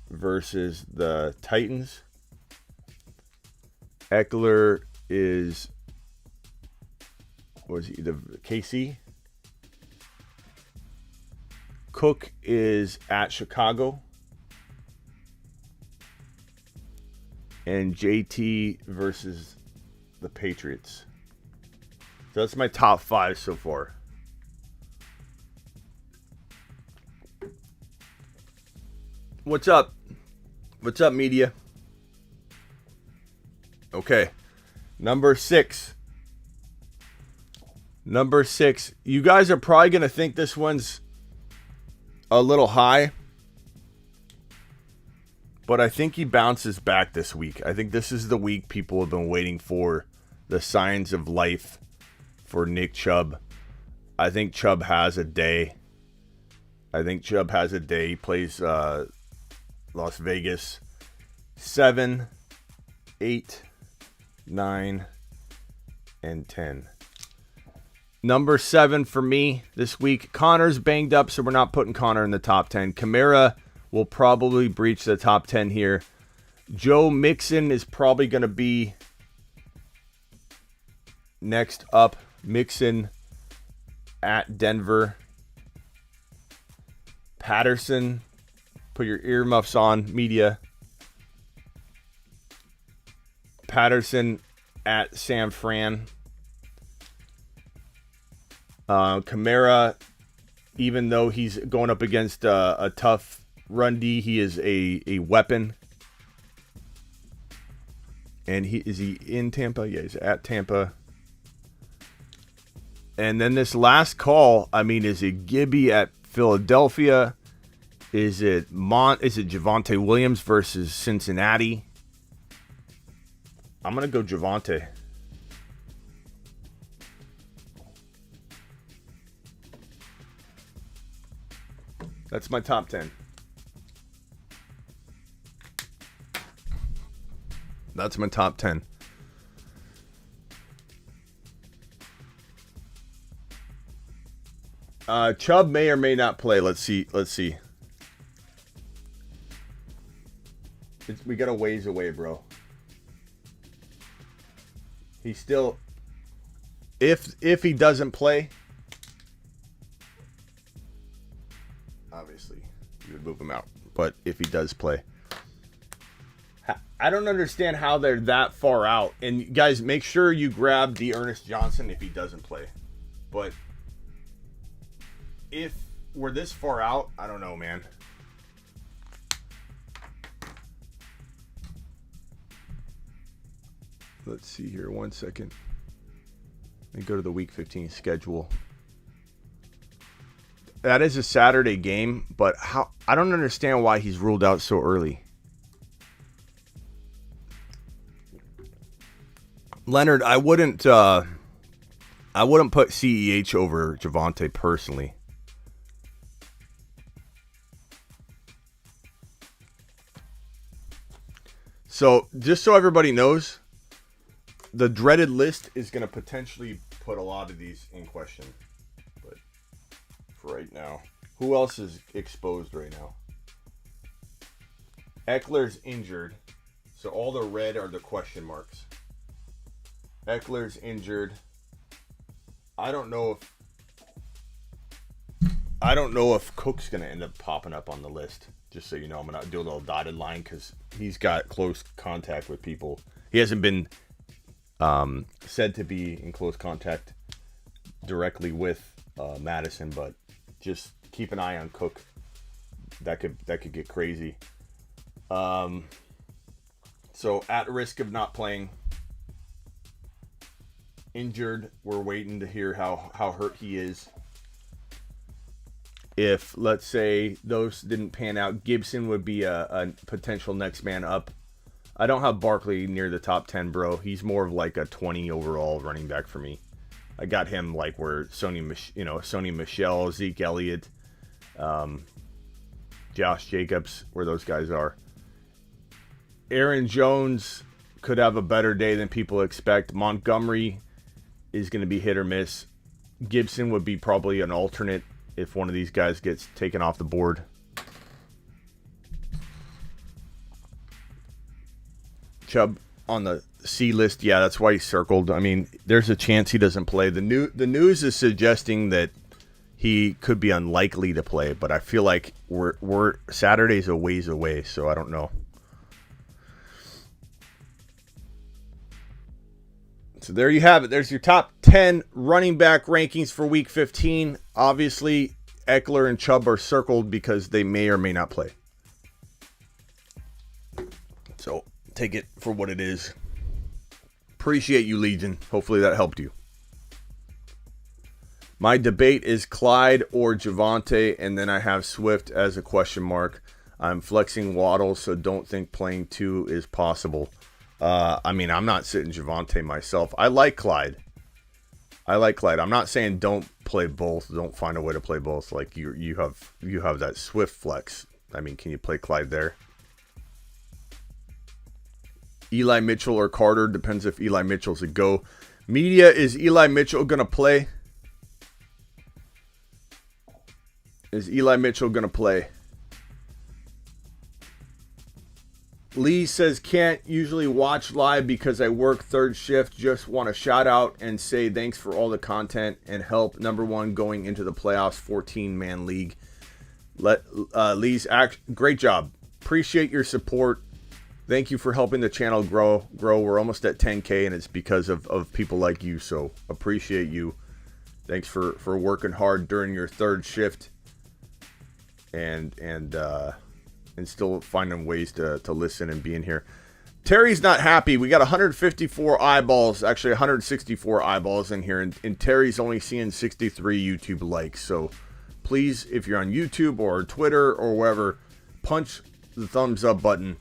C: versus the Titans. Eckler is, was he the KC? Cook is at Chicago. And JT versus the Patriots. So that's my top 5 so far. What's up? What's up, media? Okay. Number 6. You guys are probably going to think this one's a little high, but I think he bounces back this week. I think this is the week people have been waiting for, the signs of life for Nick Chubb. I think Chubb has a day. He plays Las Vegas 7, 8, 9, and 10. Number 7 for me this week. Connor's banged up, so we're not putting Connor in the top 10. Kamara will probably breach the top 10 here. Joe Mixon is probably going to be next up. Mixon at Denver. Patterson, put your earmuffs on, media. Patterson at San Fran. Kamara, even though he's going up against a tough run D, he is a weapon. And is he in Tampa? Yeah, he's at Tampa. And then this last call, I mean, is it Gibby at Philadelphia? Is it Javonte Williams versus Cincinnati? I'm gonna go Javonte. That's my top 10. That's my top 10. Chubb may or may not play. Let's see. We got a ways away, bro. He still, if he doesn't play, obviously you would move him out. But if he does play, I don't understand how they're that far out. And guys, make sure you grab the Ernest Johnson if he doesn't play. But if we're this far out, I don't know, man. Let's see here. 1 second. Let me go to the Week 15 schedule. That is a Saturday game, but I don't understand why he's ruled out so early. Leonard, I wouldn't put CEH over Javonte personally. So, just so everybody knows, the dreaded list is going to potentially put a lot of these in question. But for right now, who else is exposed right now? Eckler's injured, so all the red are the question marks. Eckler's injured. I don't know if Cook's going to end up popping up on the list. Just so you know, I'm going to do a little dotted line because he's got close contact with people. He hasn't been said to be in close contact directly with Madison, but just keep an eye on Cook. That could get crazy. So at risk of not playing, injured. We're waiting to hear how hurt he is. If, let's say, those didn't pan out, Gibson would be a potential next man up. I don't have Barkley near the top 10, bro. He's more of like a 20 overall running back for me. I got him like where Sony Michel, Zeke Elliott, Josh Jacobs, where those guys are. Aaron Jones could have a better day than people expect. Montgomery is going to be hit or miss. Gibson would be probably an alternate if one of these guys gets taken off the board. Chubb on the C list, yeah, that's why he's circled. I mean, there's a chance he doesn't play. The news is suggesting that he could be unlikely to play, but I feel like we're Saturday's a ways away, so I don't know. So there you have it. There's your top 10 running back rankings for Week 15. Obviously, Eckler and Chubb are circled because they may or may not play. So take it for what it is. Appreciate you, Legion. Hopefully that helped you. My debate is Clyde or Javonte, and then I have Swift as a question mark. I'm flexing Waddle, so don't think playing two is possible. I mean, I'm not sitting Javonte myself. I like Clyde. I'm not saying don't play both. Don't find a way to play both. Like you have that Swift flex. I mean, can you play Clyde there? Eli Mitchell or Carter, depends if Eli Mitchell's a go. Media, is Eli Mitchell gonna play? Is Eli Mitchell gonna play? Lee says, can't usually watch live because I work third shift. Just want to shout out and say thanks for all the content and help. Number one, going into the playoffs, 14-man league. Lee's great job. Appreciate your support. Thank you for helping the channel grow. We're almost at 10K, and it's because of people like you. So appreciate you. Thanks for working hard during your third shift and still finding ways to listen and be in here. Terry's not happy. We got 154 eyeballs, actually 164 eyeballs in here, and Terry's only seeing 63 YouTube likes. So please, if you're on YouTube or Twitter or wherever, punch the thumbs up button.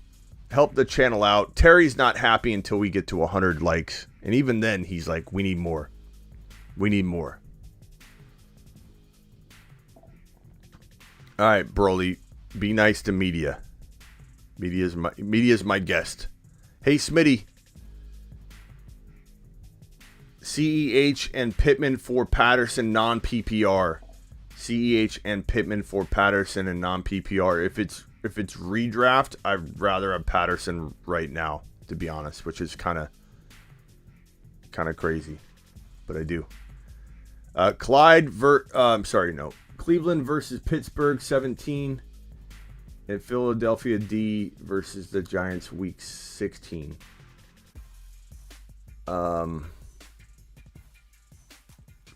C: Help the channel out. Terry's not happy until we get to 100 likes. And even then, he's like, we need more. We need more. All right, Broly. Be nice to media. Media's my guest. Hey, Smitty. CEH and Pittman for Patterson non-PPR. CEH and Pittman for Patterson and non-PPR. redraft, I'd rather have Patterson right now, to be honest, which is kind of crazy, but I do. Cleveland versus Pittsburgh 17, and Philadelphia D versus the Giants week 16.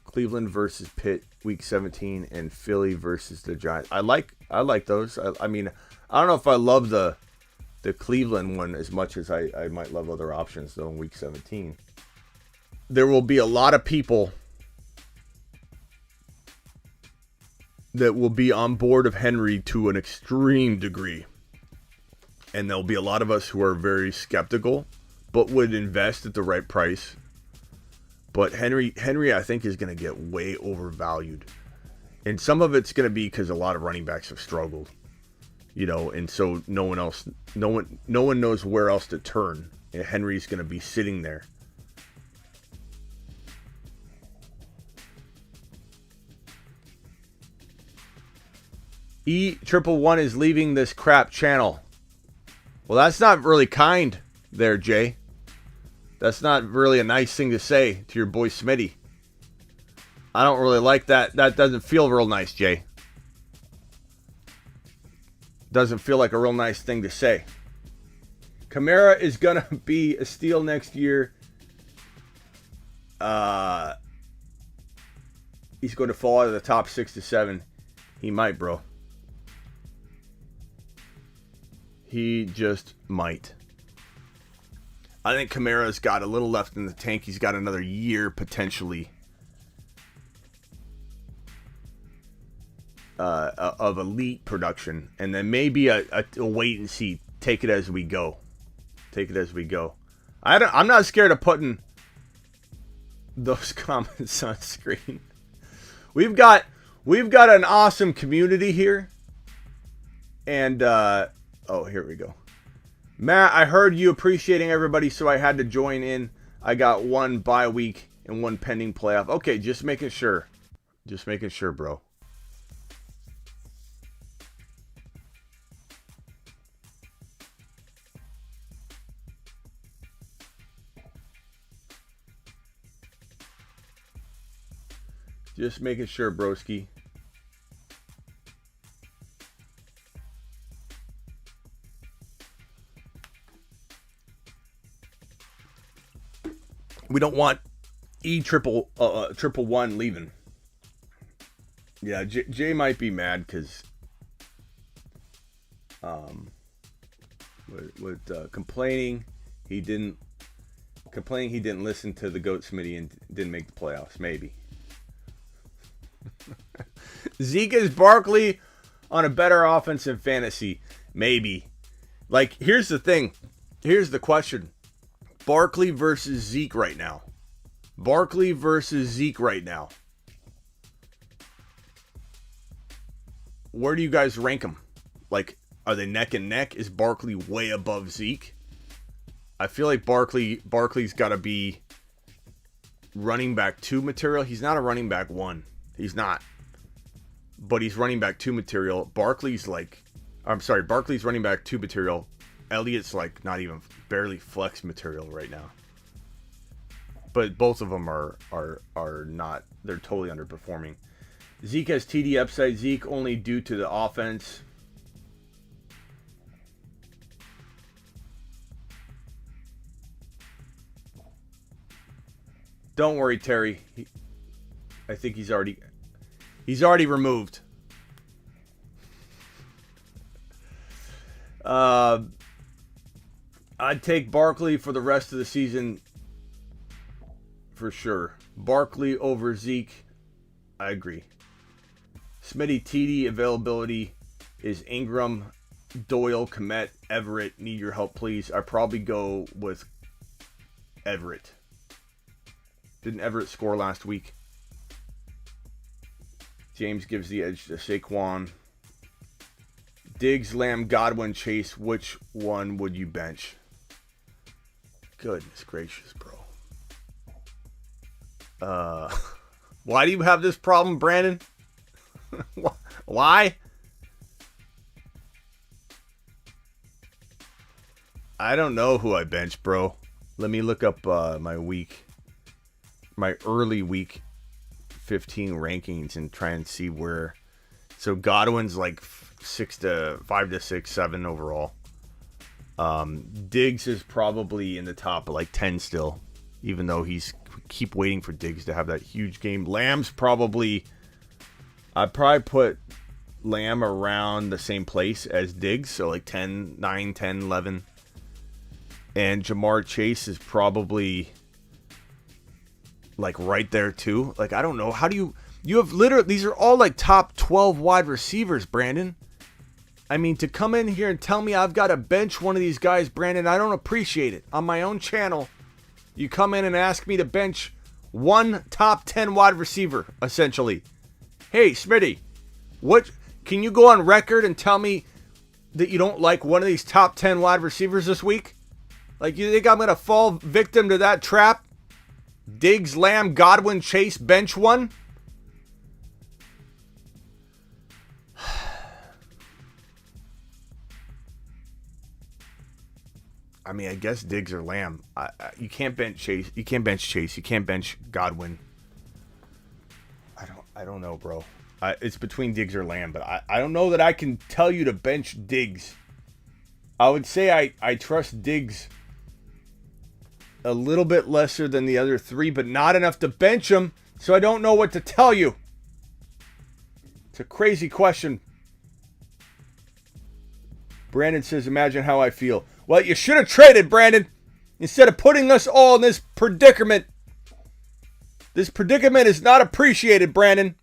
C: Cleveland versus Pitt week 17 and Philly versus the Giants. I like those. I mean, I don't know if I love the Cleveland one as much as I might love other options though in week 17. There will be a lot of people that will be on board of Henry to an extreme degree. And there'll be a lot of us who are very skeptical, but would invest at the right price. But Henry, I think, is going to get way overvalued. And some of it's going to be because a lot of running backs have struggled. And so no one knows where else to turn. And Henry's going to be sitting there. E111 is leaving this crap channel. Well, that's not really kind there, Jay. That's not really a nice thing to say to your boy Smitty. I don't really like that. That doesn't feel real nice, Jay. Doesn't feel like a real nice thing to say. Kamara is going to be a steal next year. He's going to fall out of the top 6 to 7. He might, bro. He just might. I think Kamara's got a little left in the tank. He's got another year potentially of elite production, and then maybe a wait and see. Take it as we go. Take it as we go. I'm not scared of putting those comments on screen. We've got an awesome community here, and here we go. Matt, I heard you appreciating everybody, so I had to join in. I got one bye week and one pending playoff. Okay, just making sure. Just making sure, bro. Just making sure, broski. We don't want E111 leaving. Yeah, Jay might be mad because with complaining he didn't listen to the GOAT Smitty and didn't make the playoffs. Maybe. Zeke is Barkley on a better offense in fantasy. Maybe. Like, here's the thing. Here's the question. Barkley versus Zeke right now. Barkley versus Zeke right now. Where do you guys rank them? Like, are they neck and neck? Is Barkley way above Zeke? I feel like Barkley's got to be running back 2 material. He's not a running back 1. He's not. But he's running back 2 material. Barkley's running back 2 material. Elliott's like not even barely flex material right now. But both of them are not. They're totally underperforming. Zeke has TD upside. Zeke only due to the offense. Don't worry, Terry. I think he's already removed. I'd take Barkley for the rest of the season for sure. Barkley over Zeke. I agree. Smitty TD availability is Ingram, Doyle, Komet, Everett. Need your help, please. I'd probably go with Everett. Didn't Everett score last week? James gives the edge to Saquon. Diggs, Lamb, Godwin, Chase. Which one would you bench? Goodness gracious, bro. Why do you have this problem, Brandon? Why? I don't know who I bench, bro. Let me look up my early week 15 rankings and try and see where. So Godwin's like 5 to 6, 7 overall. Diggs is probably in the top like 10 still, even though keep waiting for Diggs to have that huge game. Lamb's I'd probably put Lamb around the same place as Diggs, so like 10, 9, 10, 11. And Jamar Chase is probably like right there too. Like, I don't know. How do you have literally, these are all like top 12 wide receivers, Brandon. I mean, to come in here and tell me I've got to bench one of these guys, Brandon, I don't appreciate it. On my own channel, you come in and ask me to bench one top 10 wide receiver, essentially. Hey, Smitty, can you go on record and tell me that you don't like one of these top 10 wide receivers this week? Like, you think I'm going to fall victim to that trap? Diggs, Lamb, Godwin, Chase, bench one? I mean, I guess Diggs or Lamb. You can't bench Chase. You can't bench Chase. You can't bench Godwin. I don't know, bro. It's between Diggs or Lamb, but I don't know that I can tell you to bench Diggs. I would say I trust Diggs a little bit lesser than the other three, but not enough to bench him, so I don't know what to tell you. It's a crazy question. Brandon says, imagine how I feel. Well, you should have traded, Brandon, instead of putting us all in this predicament. This predicament is not appreciated, Brandon.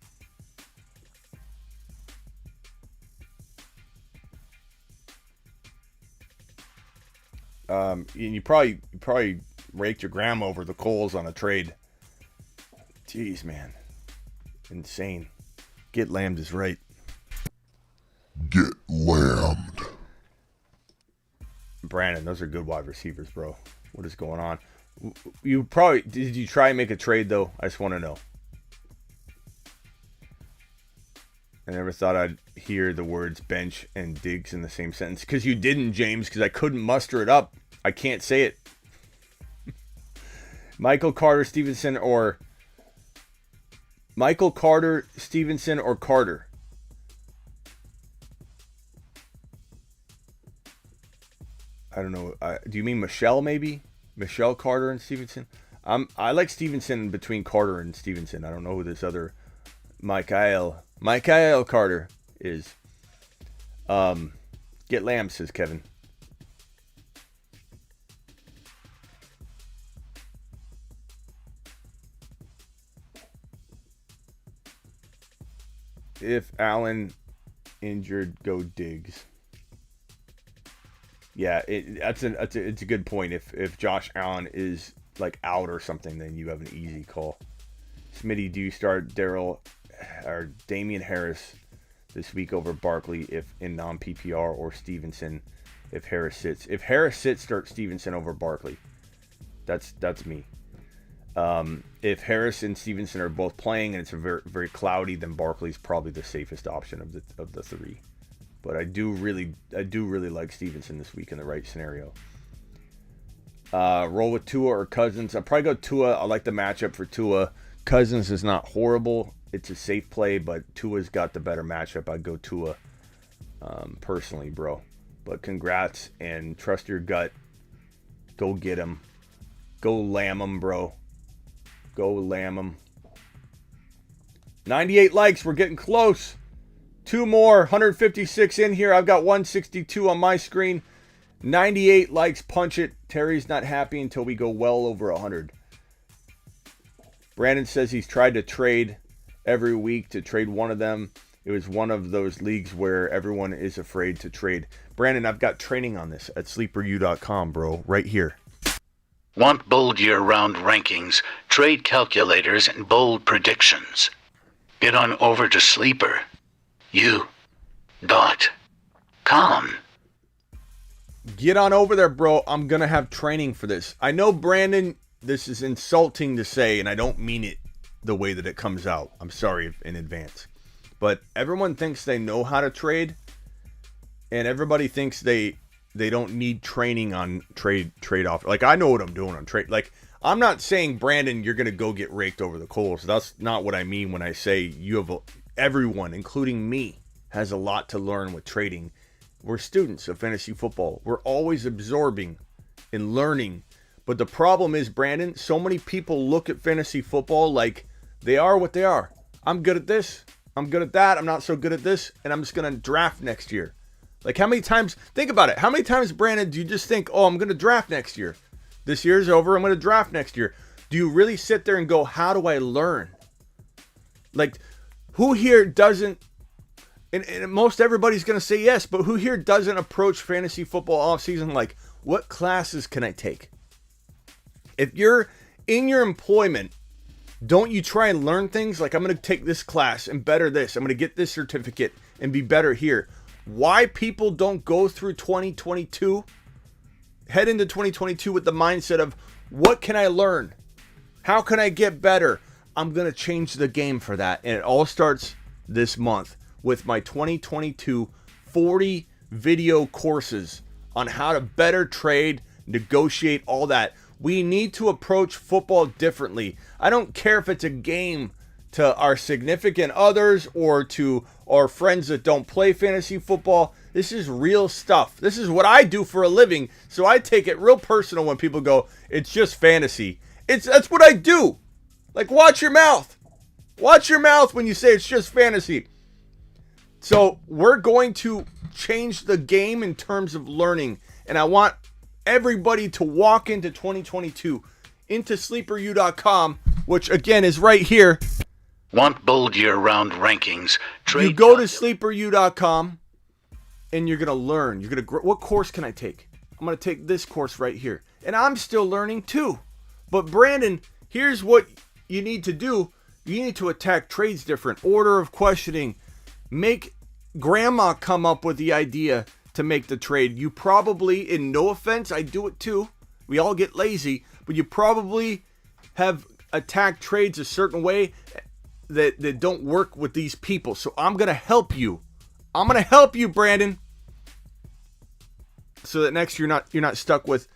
C: And you probably raked your grandma over the coals on a trade. Jeez, man. Insane. Get lambed is right.
A: Get lambed.
C: Brandon, those are good wide receivers, bro. What is going on? Did you try and make a trade, though? I just want to know. I never thought I'd hear the words bench and Diggs in the same sentence. Because you didn't, James, because I couldn't muster it up. I can't say it. Michael Carter Stevenson or Carter? I don't know. Do you mean Michelle, maybe? Michelle Carter and Stevenson? I like Stevenson between Carter and Stevenson. I don't know who this other Michael Carter is. Get Lamb, says Kevin. If Allen injured, go Diggs. Yeah, it's a good point. If Josh Allen is like out or something, then you have an easy call. Smitty, do you start Daryl or Damien Harris this week over Barkley if in non-PPR, or Stevenson if Harris sits? If Harris sits, start Stevenson over Barkley. That's me. If Harris and Stevenson are both playing and it's a very, very cloudy, then Barkley's probably the safest option of the three. But I do really like Stevenson this week in the right scenario. Roll with Tua or Cousins. I'll probably go Tua. I like the matchup for Tua. Cousins is not horrible. It's a safe play, but Tua's got the better matchup. I'd go Tua personally, bro. But congrats and trust your gut. Go get him. Go lamb him, bro. Go lamb him. 98 likes. We're getting close. 2 more, 156 in here. I've got 162 on my screen. 98 likes, punch it. Terry's not happy until we go well over 100. Brandon says he's tried to trade every week to trade one of them. It was one of those leagues where everyone is afraid to trade. Brandon, I've got training on this at sleeperu.com, bro, right here.
D: Want bold year-round rankings, trade calculators, and bold predictions? Get on over to Sleeper. U.com.
C: Get on over there, bro. I'm going to have training for this. I know, Brandon, this is insulting to say, and I don't mean it the way that it comes out. I'm sorry in advance. But everyone thinks they know how to trade, and everybody thinks they they don't need training on trade offer. Like, I know what I'm doing on trade. Like, I'm not saying, Brandon, you're going to go get raked over the coals. That's not what I mean when I say everyone, including me, has a lot to learn with trading. We're students of fantasy football. We're always absorbing and learning. But the problem is, Brandon, so many people look at fantasy football like they are what they are. I'm good at this. I'm good at that. I'm not so good at this. And I'm just going to draft next year. Like, how many times, think about it. How many times, Brandon, do you just think, oh, I'm going to draft next year? This year's over. I'm going to draft next year. Do you really sit there and go, how do I learn? Like, who here doesn't, and most everybody's going to say yes, but who here doesn't approach fantasy football offseason like, what classes can I take? If you're in your employment, don't you try and learn things like, I'm going to take this class and better this. I'm going to get this certificate and be better here. Why people don't go through 2022, head into 2022 with the mindset of, what can I learn? How can I get better? I'm going to change the game for that. And it all starts this month with my 2022 40 video courses on how to better trade, negotiate, all that. We need to approach football differently. I don't care if it's a game to our significant others or to our friends that don't play fantasy football. This is real stuff. This is what I do for a living, so I take it real personal when people go, it's just fantasy. That's what I do. Like, watch your mouth. Watch your mouth when you say it's just fantasy. So we're going to change the game in terms of learning, and I want everybody to walk into 2022 into sleeperu.com, which again is right here.
D: Want bold year-round rankings?
C: You go to sleeperu.com and you're going to learn. You're going to what course can I take? I'm going to take this course right here. And I'm still learning too. But Brandon, here's what you need to do. You need to attack trades different. Order of questioning. Make grandma come up with the idea to make the trade. You probably, in no offense, I do it too. We all get lazy, but you probably have attacked trades a certain way that don't work with these people. So I'm going to help you. I'm going to help you, Brandon. So that next year you're not stuck with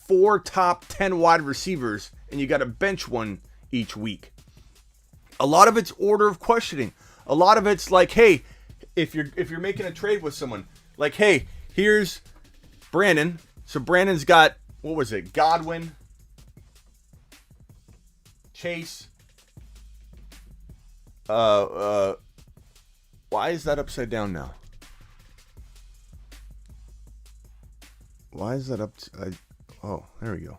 C: 4 top 10 wide receivers and you got to bench one each week. A lot of it's order of questioning. A lot of it's like, hey, if you're making a trade with someone, like, hey, here's Brandon. So Brandon's got, what was it? Godwin, Chase. Why is that upside down now? Why is that oh, there we go.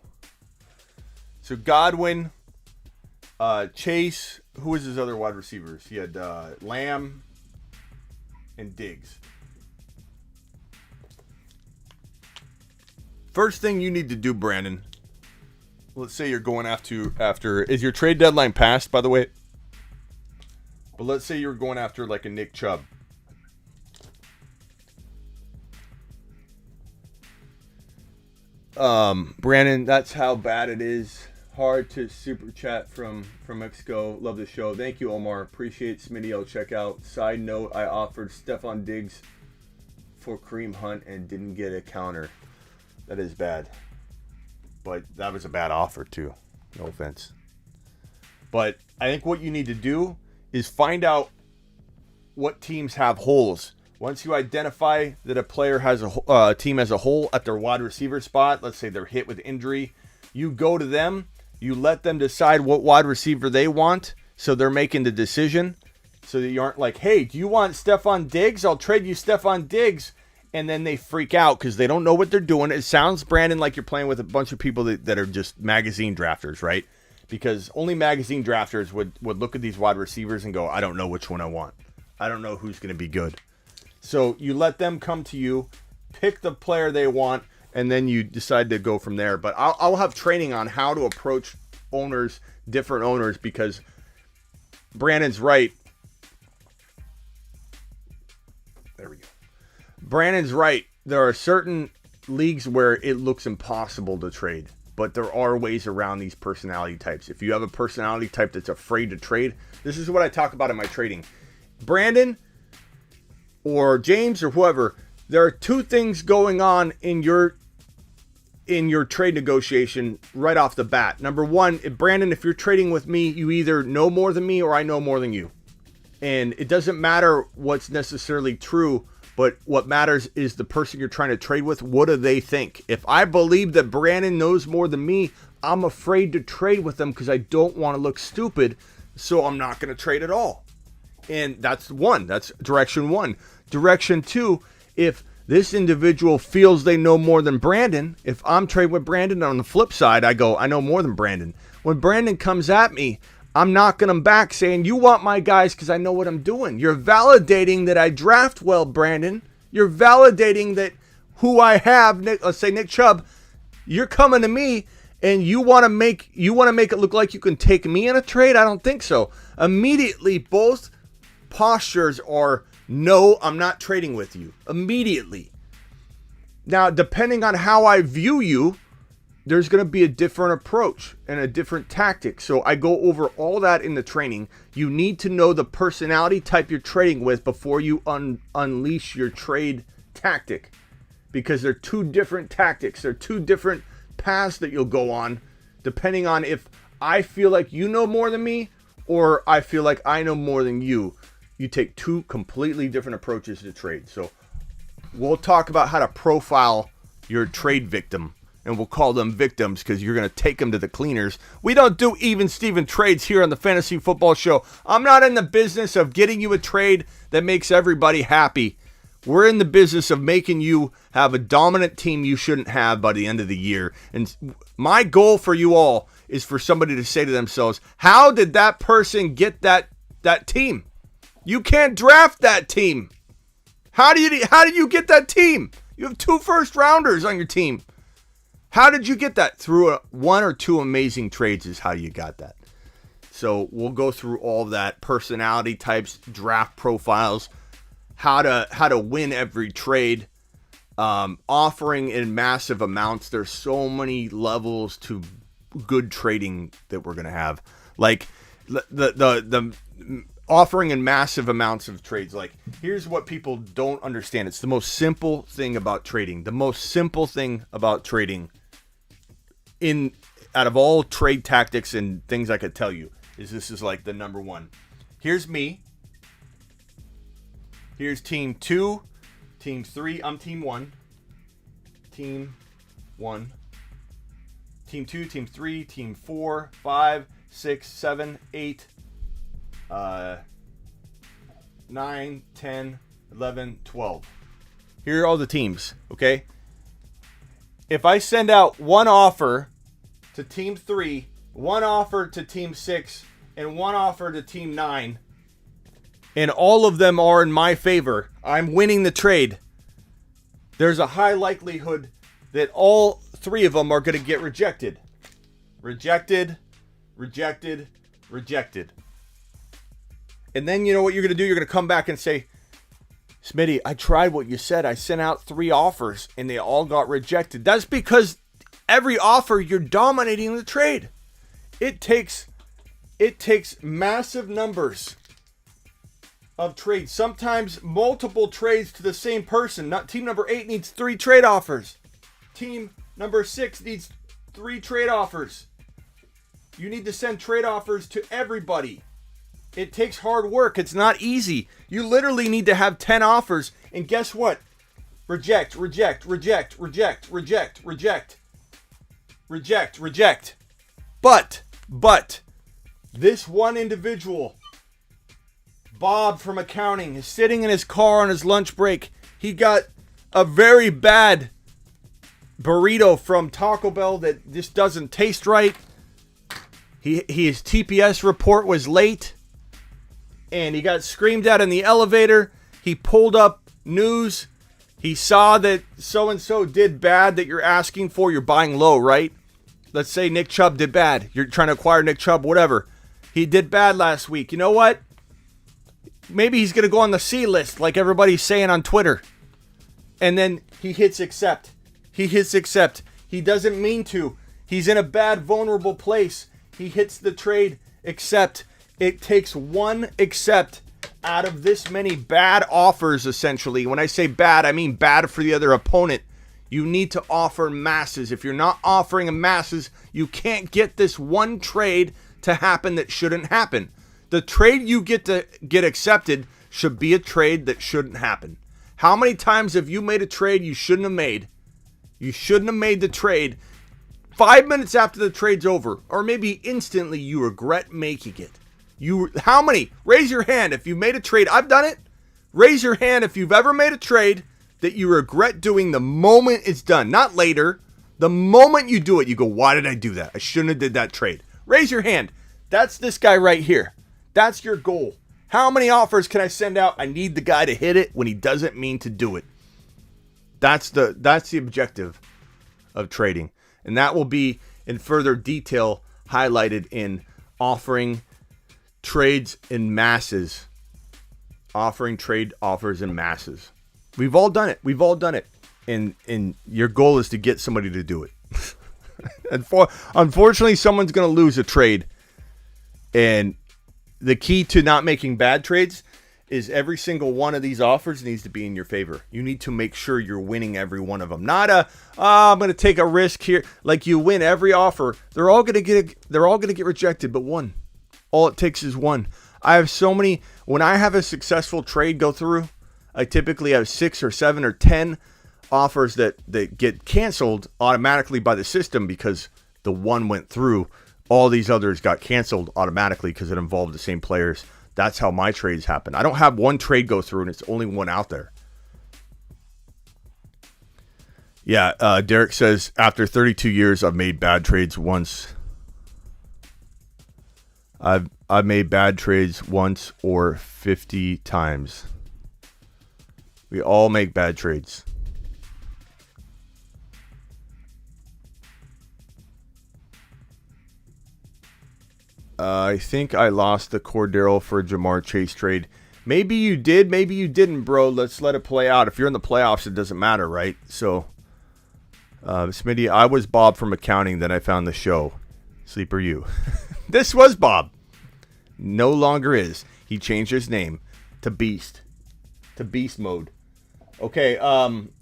C: So Godwin, Chase, who was his other wide receivers? He had Lamb and Diggs. First thing you need to do, Brandon, let's say you're going after is your trade deadline passed, by the way? But let's say you're going after like a Nick Chubb. Brandon, that's how bad it is. Hard to super chat from Mexico. Love the show. Thank you, Omar. Appreciate Smitty. I'll check out. Side note, I offered Stephon Diggs for Kareem Hunt and didn't get a counter. That is bad. But that was a bad offer too. No offense. But I think what you need to do is find out what teams have holes. Once you identify that a player has a team as a whole at their wide receiver spot, let's say they're hit with injury, you go to them, you let them decide what wide receiver they want, so they're making the decision, so that you aren't like, hey, do you want Stephon Diggs? I'll trade you Stephon Diggs, and then they freak out because they don't know what they're doing. It sounds, Brandon, like you're playing with a bunch of people that are just magazine drafters, right? Because only magazine drafters would look at these wide receivers and go, I don't know which one I want. I don't know who's going to be good. So you let them come to you, pick the player they want, and then you decide to go from there. But I'll have training on how to approach owners, different owners, because Brandon's right. There we go. Brandon's right. There are certain leagues where it looks impossible to trade. But there are ways around these personality types. If you have a personality type that's afraid to trade, this is what I talk about in my trading. Brandon or James or whoever, there are two things going on in your trade negotiation right off the bat. Number one, Brandon, if you're trading with me, you either know more than me or I know more than you. And it doesn't matter what's necessarily true, but what matters is the person you're trying to trade with. What do they think? If I believe that Brandon knows more than me, I'm afraid to trade with them because I don't want to look stupid, so I'm not going to trade at all. And that's one. That's direction one. Direction two, if this individual feels they know more than Brandon, if I'm trading with Brandon, on the flip side, I go, I know more than Brandon. When Brandon comes at me, I'm knocking him back saying, you want my guys because I know what I'm doing. You're validating that I draft well, Brandon. You're validating that who I have, let's say Nick Chubb, you're coming to me and you want to make it look like you can take me in a trade? I don't think so. Immediately, both postures are, no, I'm not trading with you. Immediately. Now, depending on how I view you, there's going to be a different approach and a different tactic. So I go over all that in the training. You need to know the personality type you're trading with before you unleash your trade tactic, because they're two different tactics. They're two different paths that you'll go on, depending on if I feel like you know more than me or I feel like I know more than you. You take two completely different approaches to trade. So we'll talk about how to profile your trade victim. And we'll call them victims because you're going to take them to the cleaners. We don't do even Steven trades here on the Fantasy Football Show. I'm not in the business of getting you a trade that makes everybody happy. We're in the business of making you have a dominant team you shouldn't have by the end of the year. And my goal for you all is for somebody to say to themselves, how did that person get that team? You can't draft that team. How did you get that team? You have 2 first-rounders on your team. How did you get that? Through one or two amazing trades is how you got that. So we'll go through all of that. Personality types, draft profiles, how to win every trade, offering in massive amounts. There's so many levels to good trading that we're going to have. Like the offering in massive amounts of trades. Like, here's what people don't understand. It's the most simple thing about trading. The most simple thing about trading out of all trade tactics and things I could tell you is this is like the number one. Here's me. Here's team 2, team 3. I'm team 1. Team 1. Team 2, team 3, team 4, 5, 6, 7, 8, 9, 10, 11, 12. Here are all the teams, okay? If I send out one offer to team 3, one offer to team 6, and one offer to team 9, and all of them are in my favor, I'm winning the trade, there's a high likelihood that all 3 of them are going to get rejected. Rejected, rejected, rejected. And then you know what you're going to do? You're going to come back and say, Smitty, I tried what you said. I sent out 3 offers and they all got rejected. That's because every offer, you're dominating the trade. It takes massive numbers of trades. Sometimes multiple trades to the same person. Not team number 8 needs 3 trade offers. Team number 6 needs 3 trade offers. You need to send trade offers to everybody. It takes hard work. It's not easy. You literally need to have 10 offers. And guess what? Reject, reject, reject, reject, reject, reject, reject, reject. But, this one individual, Bob from accounting, is sitting in his car on his lunch break. He got a very bad burrito from Taco Bell that just doesn't taste right. His TPS report was late. And he got screamed at in the elevator. He pulled up news. He saw that so-and-so did bad that you're asking for. You're buying low, right? Let's say Nick Chubb did bad. You're trying to acquire Nick Chubb, whatever. He did bad last week. You know what? Maybe he's going to go on the C list like everybody's saying on Twitter. And then he hits accept. He hits accept. He doesn't mean to. He's in a bad, vulnerable place. He hits the trade accept. It takes one accept out of this many bad offers, essentially, when I say bad, I mean bad for the other opponent, you need to offer masses. If you're not offering masses, you can't get this one trade to happen that shouldn't happen. The trade you get to get accepted should be a trade that shouldn't happen. How many times have you made a trade you shouldn't have made? You shouldn't have made the trade. 5 minutes after the trade's over, or maybe instantly, you regret making it. How many? Raise your hand if you made a trade. I've done it. Raise your hand if you've ever made a trade that you regret doing the moment it's done, not later. The moment you do it, you go, why did I do that? I shouldn't have did that trade. Raise your hand. That's this guy right here. That's your goal. How many offers can I send out? I need the guy to hit it when he doesn't mean to do it. That's the objective of trading. And that will be in further detail highlighted in offering trades in masses. Offering trade offers in masses. We've all done it. We've all done it. And your goal is to get somebody to do it. Unfortunately, someone's going to lose a trade. And the key to not making bad trades is every single one of these offers needs to be in your favor. You need to make sure you're winning every one of them. Not I'm going to take a risk here. Like you win every offer. They're all going to get rejected, but one. All it takes is one. I have so many. When I have a successful trade go through, I typically have 6 or 7 or 10 offers that get canceled automatically by the system because the one went through. All these others got canceled automatically because it involved the same players. That's how my trades happen. I don't have one trade go through and it's only one out there. Yeah, Derek says, after 32 years, I've made bad trades once. I've made bad trades once or 50 times. We all make bad trades. I think I lost the Cordero for Jamar Chase trade. Maybe you did, maybe you didn't, bro. Let's let it play out. If you're in the playoffs, it doesn't matter, right? So, Smitty, I was Bob from accounting, then I found the show. Sleeper you. This was Bob. No longer is. He changed his name to Beast. To Beast mode. Okay,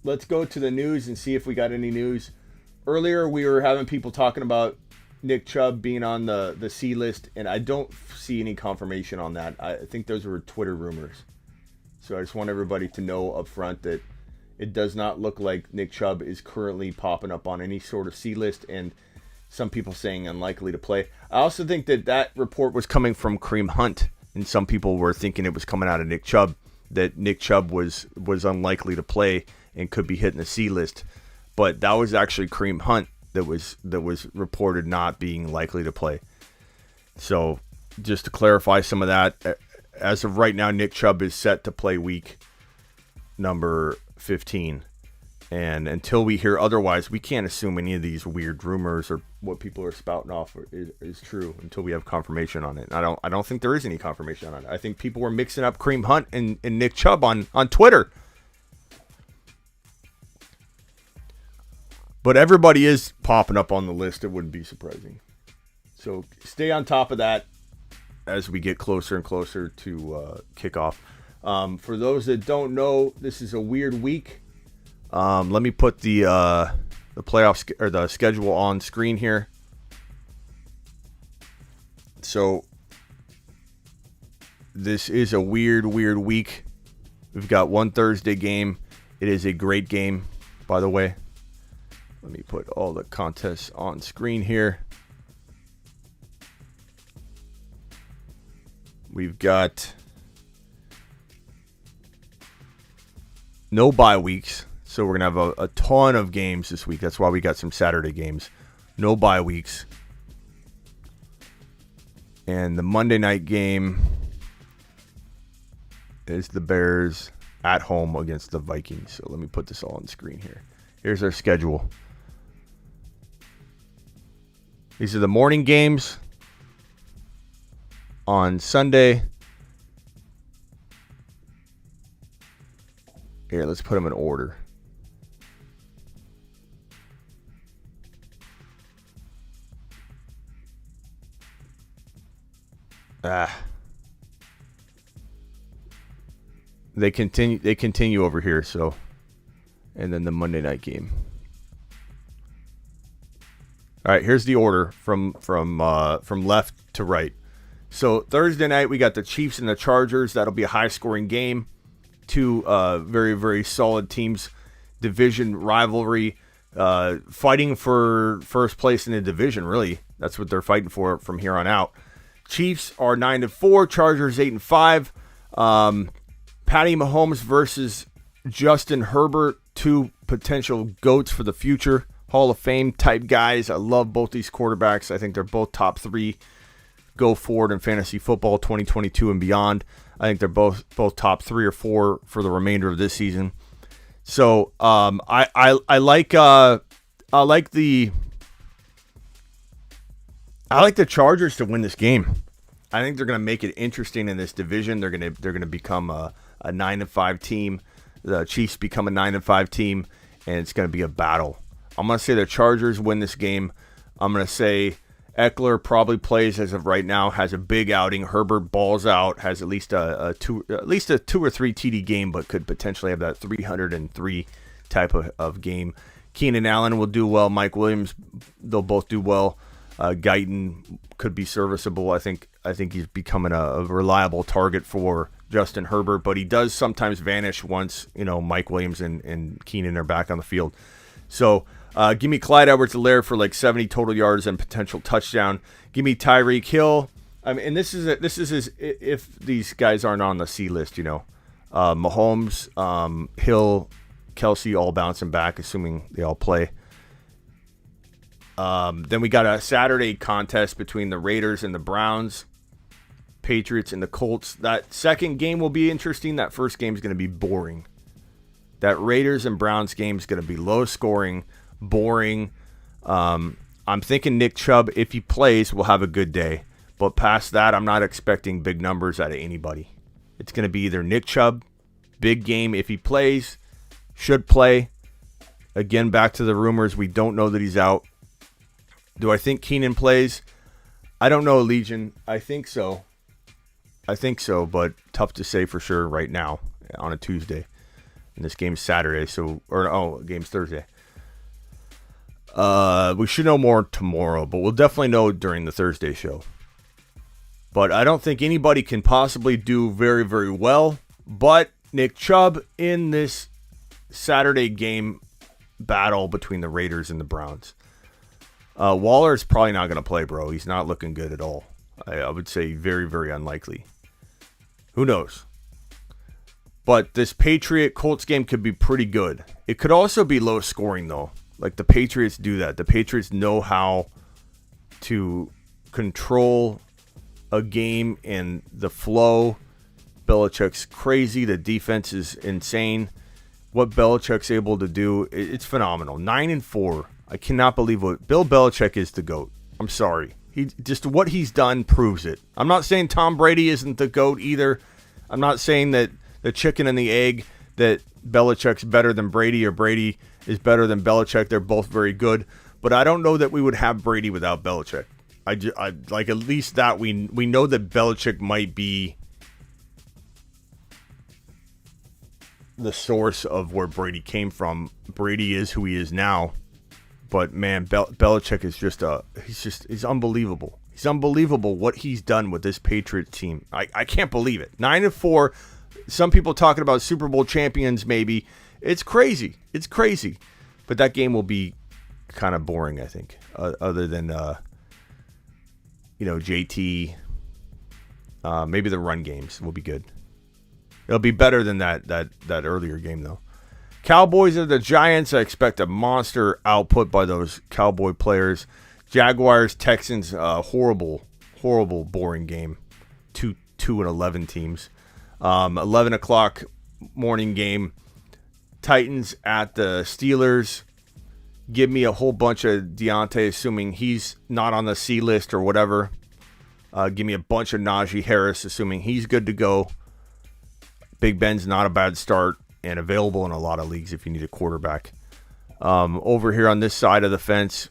C: let's go to the news and see if we got any news. Earlier, we were having people talking about Nick Chubb being on the C list, and I don't see any confirmation on that. I think those were Twitter rumors. So I just want everybody to know up front that it does not look like Nick Chubb is currently popping up on any sort of C list, and some people saying unlikely to play. I also think that report was coming from Kareem Hunt, and some people were thinking it was coming out of Nick Chubb, that Nick Chubb was unlikely to play and could be hitting the C list. But that was actually Kareem Hunt that was reported not being likely to play. So just to clarify some of that, as of right now, Nick Chubb is set to play week number 15. And until we hear otherwise, we can't assume any of these weird rumors or what people are spouting off is true until we have confirmation on it. And I don't think there is any confirmation on it. I think people were mixing up Kareem Hunt and Nick Chubb on Twitter. But everybody is popping up on the list. It wouldn't be surprising. So stay on top of that as we get closer and closer to kickoff. For those that don't know, this is a weird week. Let me put the playoffs or the schedule on screen here. So this is a weird week. We've got one Thursday game. It is a great game, by the way. Let me put all the contests on screen here. We've got no bye weeks. So we're going to have a ton of games this week. That's why we got some Saturday games. No bye weeks. And the Monday night game is the Bears at home against the Vikings. So let me put this all on the screen here. Here's our schedule. These are the morning games on Sunday. Here, let's put them in order. They continue over here. So, and then the Monday night game. All right, here's the order from left to right. So Thursday night we got the Chiefs and the Chargers. That'll be a high-scoring game. Two very, very solid teams. Division rivalry, fighting for first place in the division. Really, that's what they're fighting for from here on out. Chiefs are 9-4. Chargers 8-5. Paddy Mahomes versus Justin Herbert, two potential GOATs for the future. Hall of Fame type guys. I love both these quarterbacks. I think they're both top 3 go forward in fantasy football 2022 and beyond. I think they're both top 3 or 4 for the remainder of this season. So I like the Chargers to win this game. I think they're going to make it interesting in this division. They're going to become a 9-5 team. The Chiefs become a 9-5 team, and it's going to be a battle. I'm going to say the Chargers win this game. I'm going to say Eckler probably plays as of right now, has a big outing. Herbert balls out, has at least a 2 or 3 TD game, but could potentially have that 303 type of game. Keenan Allen will do well. Mike Williams, they'll both do well. Guyton could be serviceable. I think he's becoming a reliable target for Justin Herbert, but he does sometimes vanish once Mike Williams and Keenan are back on the field. So give me Clyde Edwards-Helaire for like 70 total yards and potential touchdown. Give me Tyreek Hill. I mean, and this is if these guys aren't on the C list, Mahomes, Hill, Kelsey all bouncing back, assuming they all play. Then we got a Saturday contest between the Raiders and the Browns, Patriots and the Colts. That second game will be interesting. That first game is going to be boring. That Raiders and Browns game is going to be low scoring, boring. I'm thinking Nick Chubb, if he plays, will have a good day. But past that, I'm not expecting big numbers out of anybody. It's going to be either Nick Chubb, big game if he plays, should play. Again, back to the rumors. We don't know that he's out. Do I think Keenan plays? I don't know, Legion. I think so, but tough to say for sure right now on a Tuesday. And this game's Saturday, game's Thursday. We should know more tomorrow, but we'll definitely know during the Thursday show. But I don't think anybody can possibly do very, very well. But Nick Chubb in this Saturday game battle between the Raiders and the Browns. Waller's probably not going to play, bro. He's not looking good at all. I would say very, very unlikely. Who knows? But this Patriot-Colts game could be pretty good. It could also be low scoring, though. Like the Patriots do that. The Patriots know how to control a game and the flow. Belichick's crazy. The defense is insane. What Belichick's able to do, it's phenomenal. 9-4. I cannot believe what Bill Belichick is the GOAT. I'm sorry. What he's done proves it. I'm not saying Tom Brady isn't the GOAT either. I'm not saying that the chicken and the egg, that Belichick's better than Brady or Brady is better than Belichick. They're both very good. But I don't know that we would have Brady without Belichick. I like at least that we know that Belichick might be the source of where Brady came from. Brady is who he is now. But man, Belichick is he's unbelievable. He's unbelievable what he's done with this Patriots team. I can't believe it. 9-4. Some people talking about Super Bowl champions maybe. It's crazy. It's crazy. But that game will be kind of boring, I think. Other than JT. Maybe the run games will be good. It'll be better than that earlier game though. Cowboys are the Giants. I expect a monster output by those Cowboy players. Jaguars, Texans, horrible, boring game. 2-11 teams. 11 o'clock morning game. Titans at the Steelers. Give me a whole bunch of Deontay, assuming he's not on the C list or whatever. Give me a bunch of Najee Harris, assuming he's good to go. Big Ben's not a bad start. And available in a lot of leagues if you need a quarterback. Over here on this side of the fence,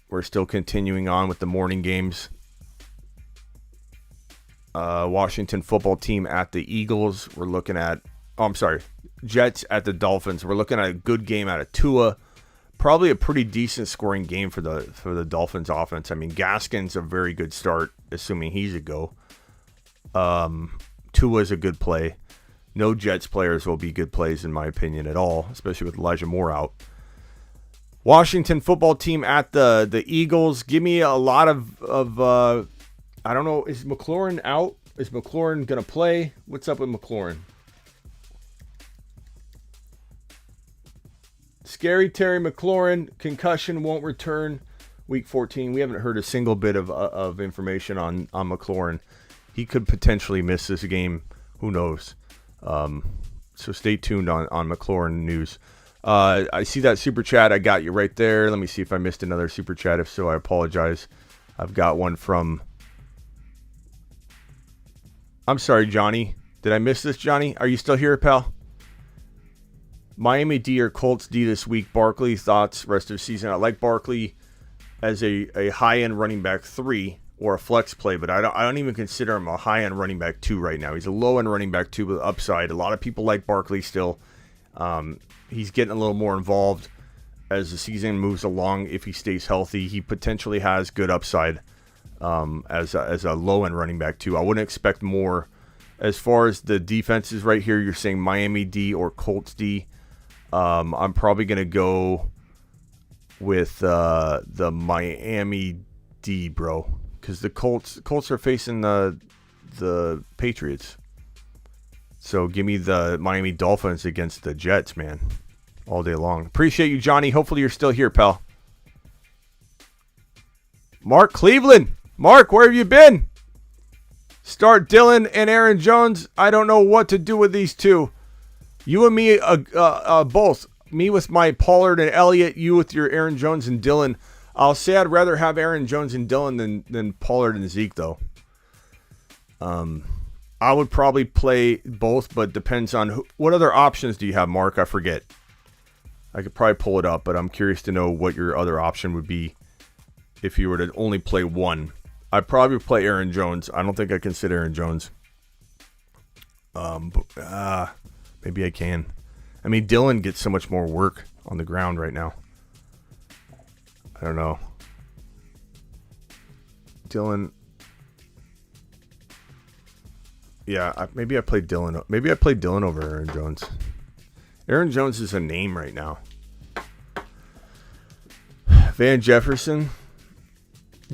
C: we're still continuing on with the morning games. Washington football team at the Eagles. We're looking at Oh, I'm sorry. Jets at the Dolphins. We're looking at a good game out of Tua. Probably a pretty decent scoring game for the Dolphins offense. I mean, Gaskin's a very good start, assuming he's a go. Tua's a good play. No Jets players will be good plays, in my opinion, at all, especially with Elijah Moore out. Washington football team at the Eagles. Give me a lot of I don't know. Is McLaurin out? Is McLaurin going to play? What's up with McLaurin? Scary Terry McLaurin, concussion, won't return week 14. We haven't heard a single bit of information on McLaurin. He could potentially miss this game. Who knows? So stay tuned on McLaurin news. I see that super chat. I got you right there. Let me see if I missed another super chat. If so, I apologize. I've got one from... I'm sorry, Johnny. Did I miss this, Johnny? Are you still here, pal? Miami D or Colts D this week. Barkley, thoughts, rest of the season. I like Barkley as a high-end running back 3 or a flex play, but I don't even consider him a high-end running back 2 right now. He's a low-end running back 2 with upside. A lot of people like Barkley still. He's getting a little more involved as the season moves along. If he stays healthy, he potentially has good upside as a low-end running back 2. I wouldn't expect more. As far as the defenses right here, you're saying Miami D or Colts D. I'm probably going to go with the Miami D, bro, because the Colts are facing the Patriots. So give me the Miami Dolphins against the Jets, man, all day long. Appreciate you, Johnny. Hopefully you're still here, pal. Mark Cleveland. Mark, where have you been? Start Dylan and Aaron Jones. I don't know what to do with these two. You and me, both. Me with my Pollard and Elliott. You with your Aaron Jones and Dylan. I'll say I'd rather have Aaron Jones and Dylan than Pollard and Zeke, though. I would probably play both, but depends on what other options do you have, Mark? I forget. I could probably pull it up, but I'm curious to know what your other option would be if you were to only play one. I'd probably play Aaron Jones. I don't think I can sit Aaron Jones. Maybe I can. I mean, Dylan gets so much more work on the ground right now. I don't know. Dylan. Yeah, maybe I played Dylan. Maybe I played Dylan over Aaron Jones. Aaron Jones is a name right now. Van Jefferson.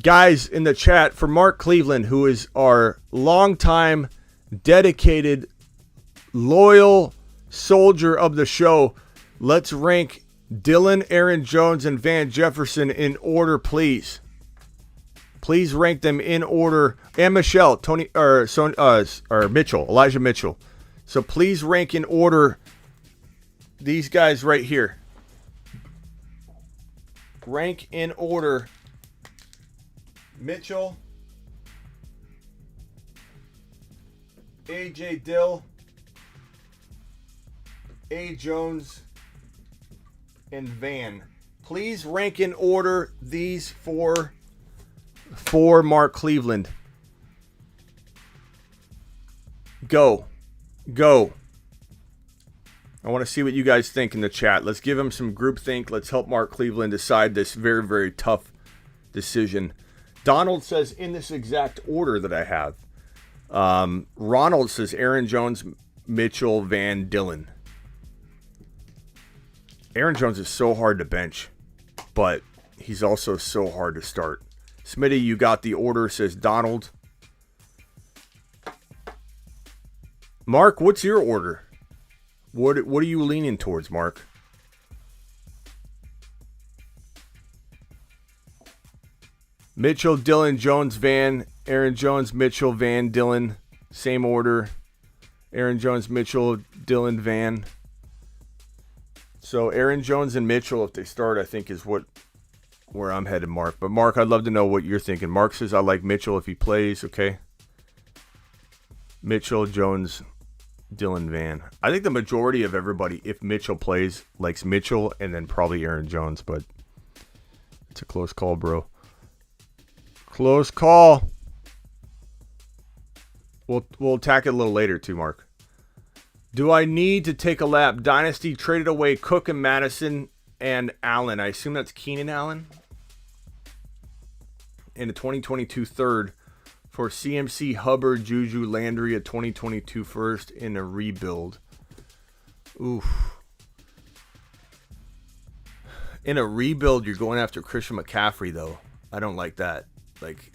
C: Guys in the chat, for Mark Cleveland, who is our longtime, dedicated, loyal soldier of the show, let's rank Dylan, Aaron Jones, and Van Jefferson in order, please. Please rank them in order. And Michelle, Mitchell, Elijah Mitchell. So please rank in order these guys right here. Rank in order. Mitchell, A.J. Dill, A. Jones, and Van. Please rank in order these four for Mark Cleveland. Go. I want to see what you guys think in the chat. Let's give him some groupthink. Let's help Mark Cleveland decide this very, very tough decision. Donald says in this exact order that I have. Ronald says Aaron Jones, Mitchell, Van, Dylan. Aaron Jones is so hard to bench, but he's also so hard to start. Smitty, you got the order, says Donald. Mark, what's your order? What are you leaning towards, Mark? Mitchell, Dylan, Jones, Van, Aaron Jones, Mitchell, Van, Dylan. Same order. Aaron Jones, Mitchell, Dylan, Van. So Aaron Jones and Mitchell, if they start, I think is where I'm headed, Mark. But Mark, I'd love to know what you're thinking. Mark says I like Mitchell if he plays. Okay. Mitchell, Jones, Dylan, Van. I think the majority of everybody, if Mitchell plays, likes Mitchell and then probably Aaron Jones. But it's a close call, bro. Close call. We'll attack it a little later too, Mark. Do I need to take a lap? Dynasty traded away Cook and Madison and Allen. I assume that's Keenan Allen. And a 2022 third for CMC, Hubbard, Juju, Landry, a 2022 first in a rebuild. Oof. In a rebuild, you're going after Christian McCaffrey, though. I don't like that. Like,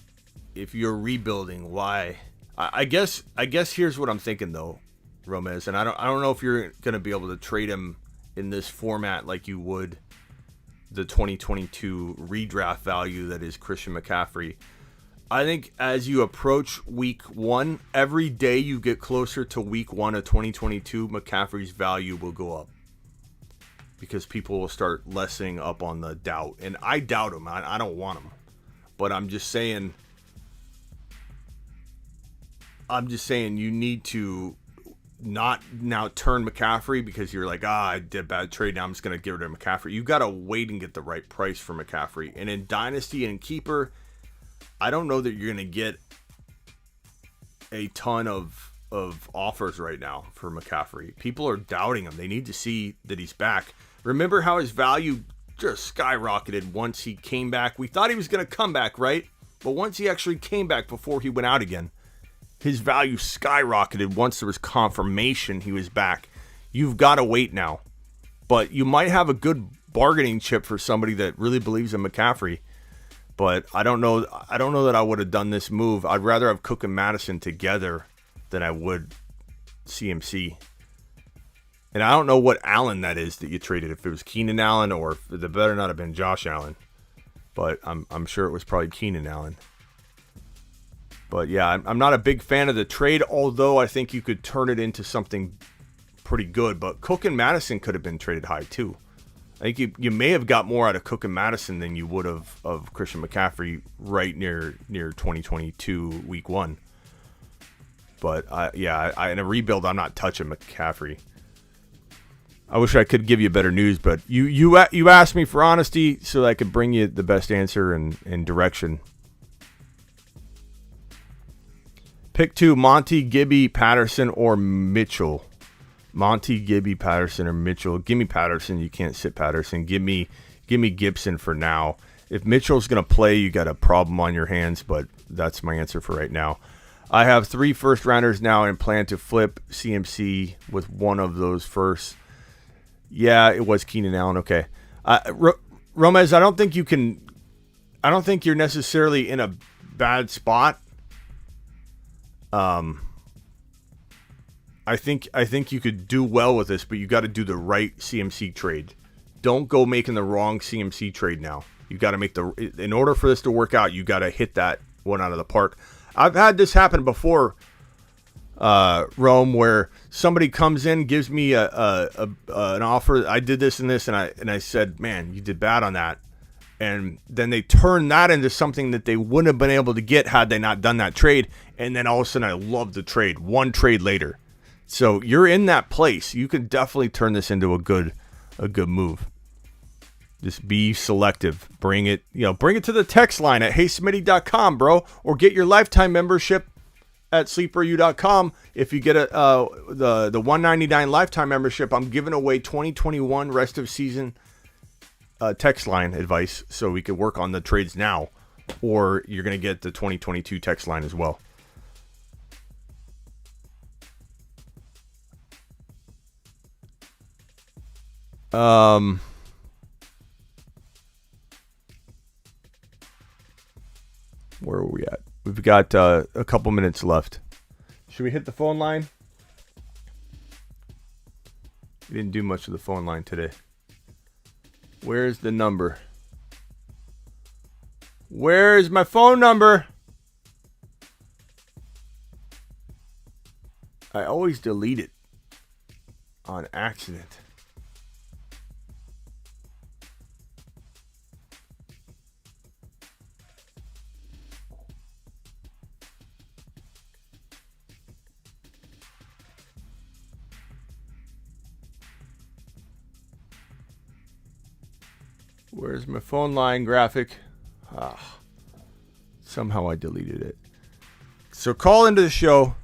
C: if you're rebuilding, why? I guess here's what I'm thinking, though, Romez, and I don't know if you're gonna be able to trade him in this format like you would the 2022 redraft value that is Christian McCaffrey. I think as you approach week 1, every day you get closer to week 1 of 2022, McCaffrey's value will go up because people will start lessening up on the doubt, and I doubt him. I don't want him, but I'm just saying you need to not now turn McCaffrey because you're like, I did a bad trade. Now I'm just going to get rid of McCaffrey. You've got to wait and get the right price for McCaffrey. And in Dynasty and Keeper, I don't know that you're going to get a ton of offers right now for McCaffrey. People are doubting him. They need to see that he's back. Remember how his value just skyrocketed once he came back? We thought he was going to come back, right? But once he actually came back before he went out again, his value skyrocketed once there was confirmation he was back. You've got to wait now. But you might have a good bargaining chip for somebody that really believes in McCaffrey. But I don't know that I would have done this move. I'd rather have Cook and Madison together than I would CMC. And I don't know what Allen that is that you traded. If it was Keenan Allen or if it better not have been Josh Allen. But I'm sure it was probably Keenan Allen. But yeah, I'm not a big fan of the trade, although I think you could turn it into something pretty good. But Cook and Madison could have been traded high too. I think you may have got more out of Cook and Madison than you would have of Christian McCaffrey right near 2022 week 1. But in a rebuild, I'm not touching McCaffrey. I wish I could give you better news, but you asked me for honesty so that I could bring you the best answer and direction. Pick 2, Monty, Gibby, Patterson, or Mitchell. Monty, Gibby, Patterson, or Mitchell. Give me Patterson. You can't sit Patterson. Give me Gibson for now. If Mitchell's going to play, you got a problem on your hands, but that's my answer for right now. I have 3 first-rounders now and plan to flip CMC with one of those first. Yeah, it was Keenan Allen. Okay. Romez, I don't think you're necessarily in a bad spot. I think you could do well with this, but you got to do the right CMC trade. Don't go making the wrong CMC trade now. You got to in order for this to work out, you got to hit that one out of the park. I've had this happen before, Rome, where somebody comes in, gives me an offer. I did this and this, and I said, man, you did bad on that. And then they turn that into something that they wouldn't have been able to get had they not done that trade. And then all of a sudden I love the trade. One trade later. So you're in that place. You can definitely turn this into a good move. Just be selective. Bring it to the text line at heysmitty.com, bro. Or get your lifetime membership at sleeperu.com. If you get the $199 lifetime membership, I'm giving away 2021 rest of season text line advice so we could work on the trades now, or you're going to get the 2022 text line as well. Where are we at? We've got a couple minutes left. Should we hit the phone line? We didn't do much of the phone line today. Where's the number? Where is my phone number? I always delete it on accident. Where's my phone line graphic? Somehow I deleted it. So call into the show.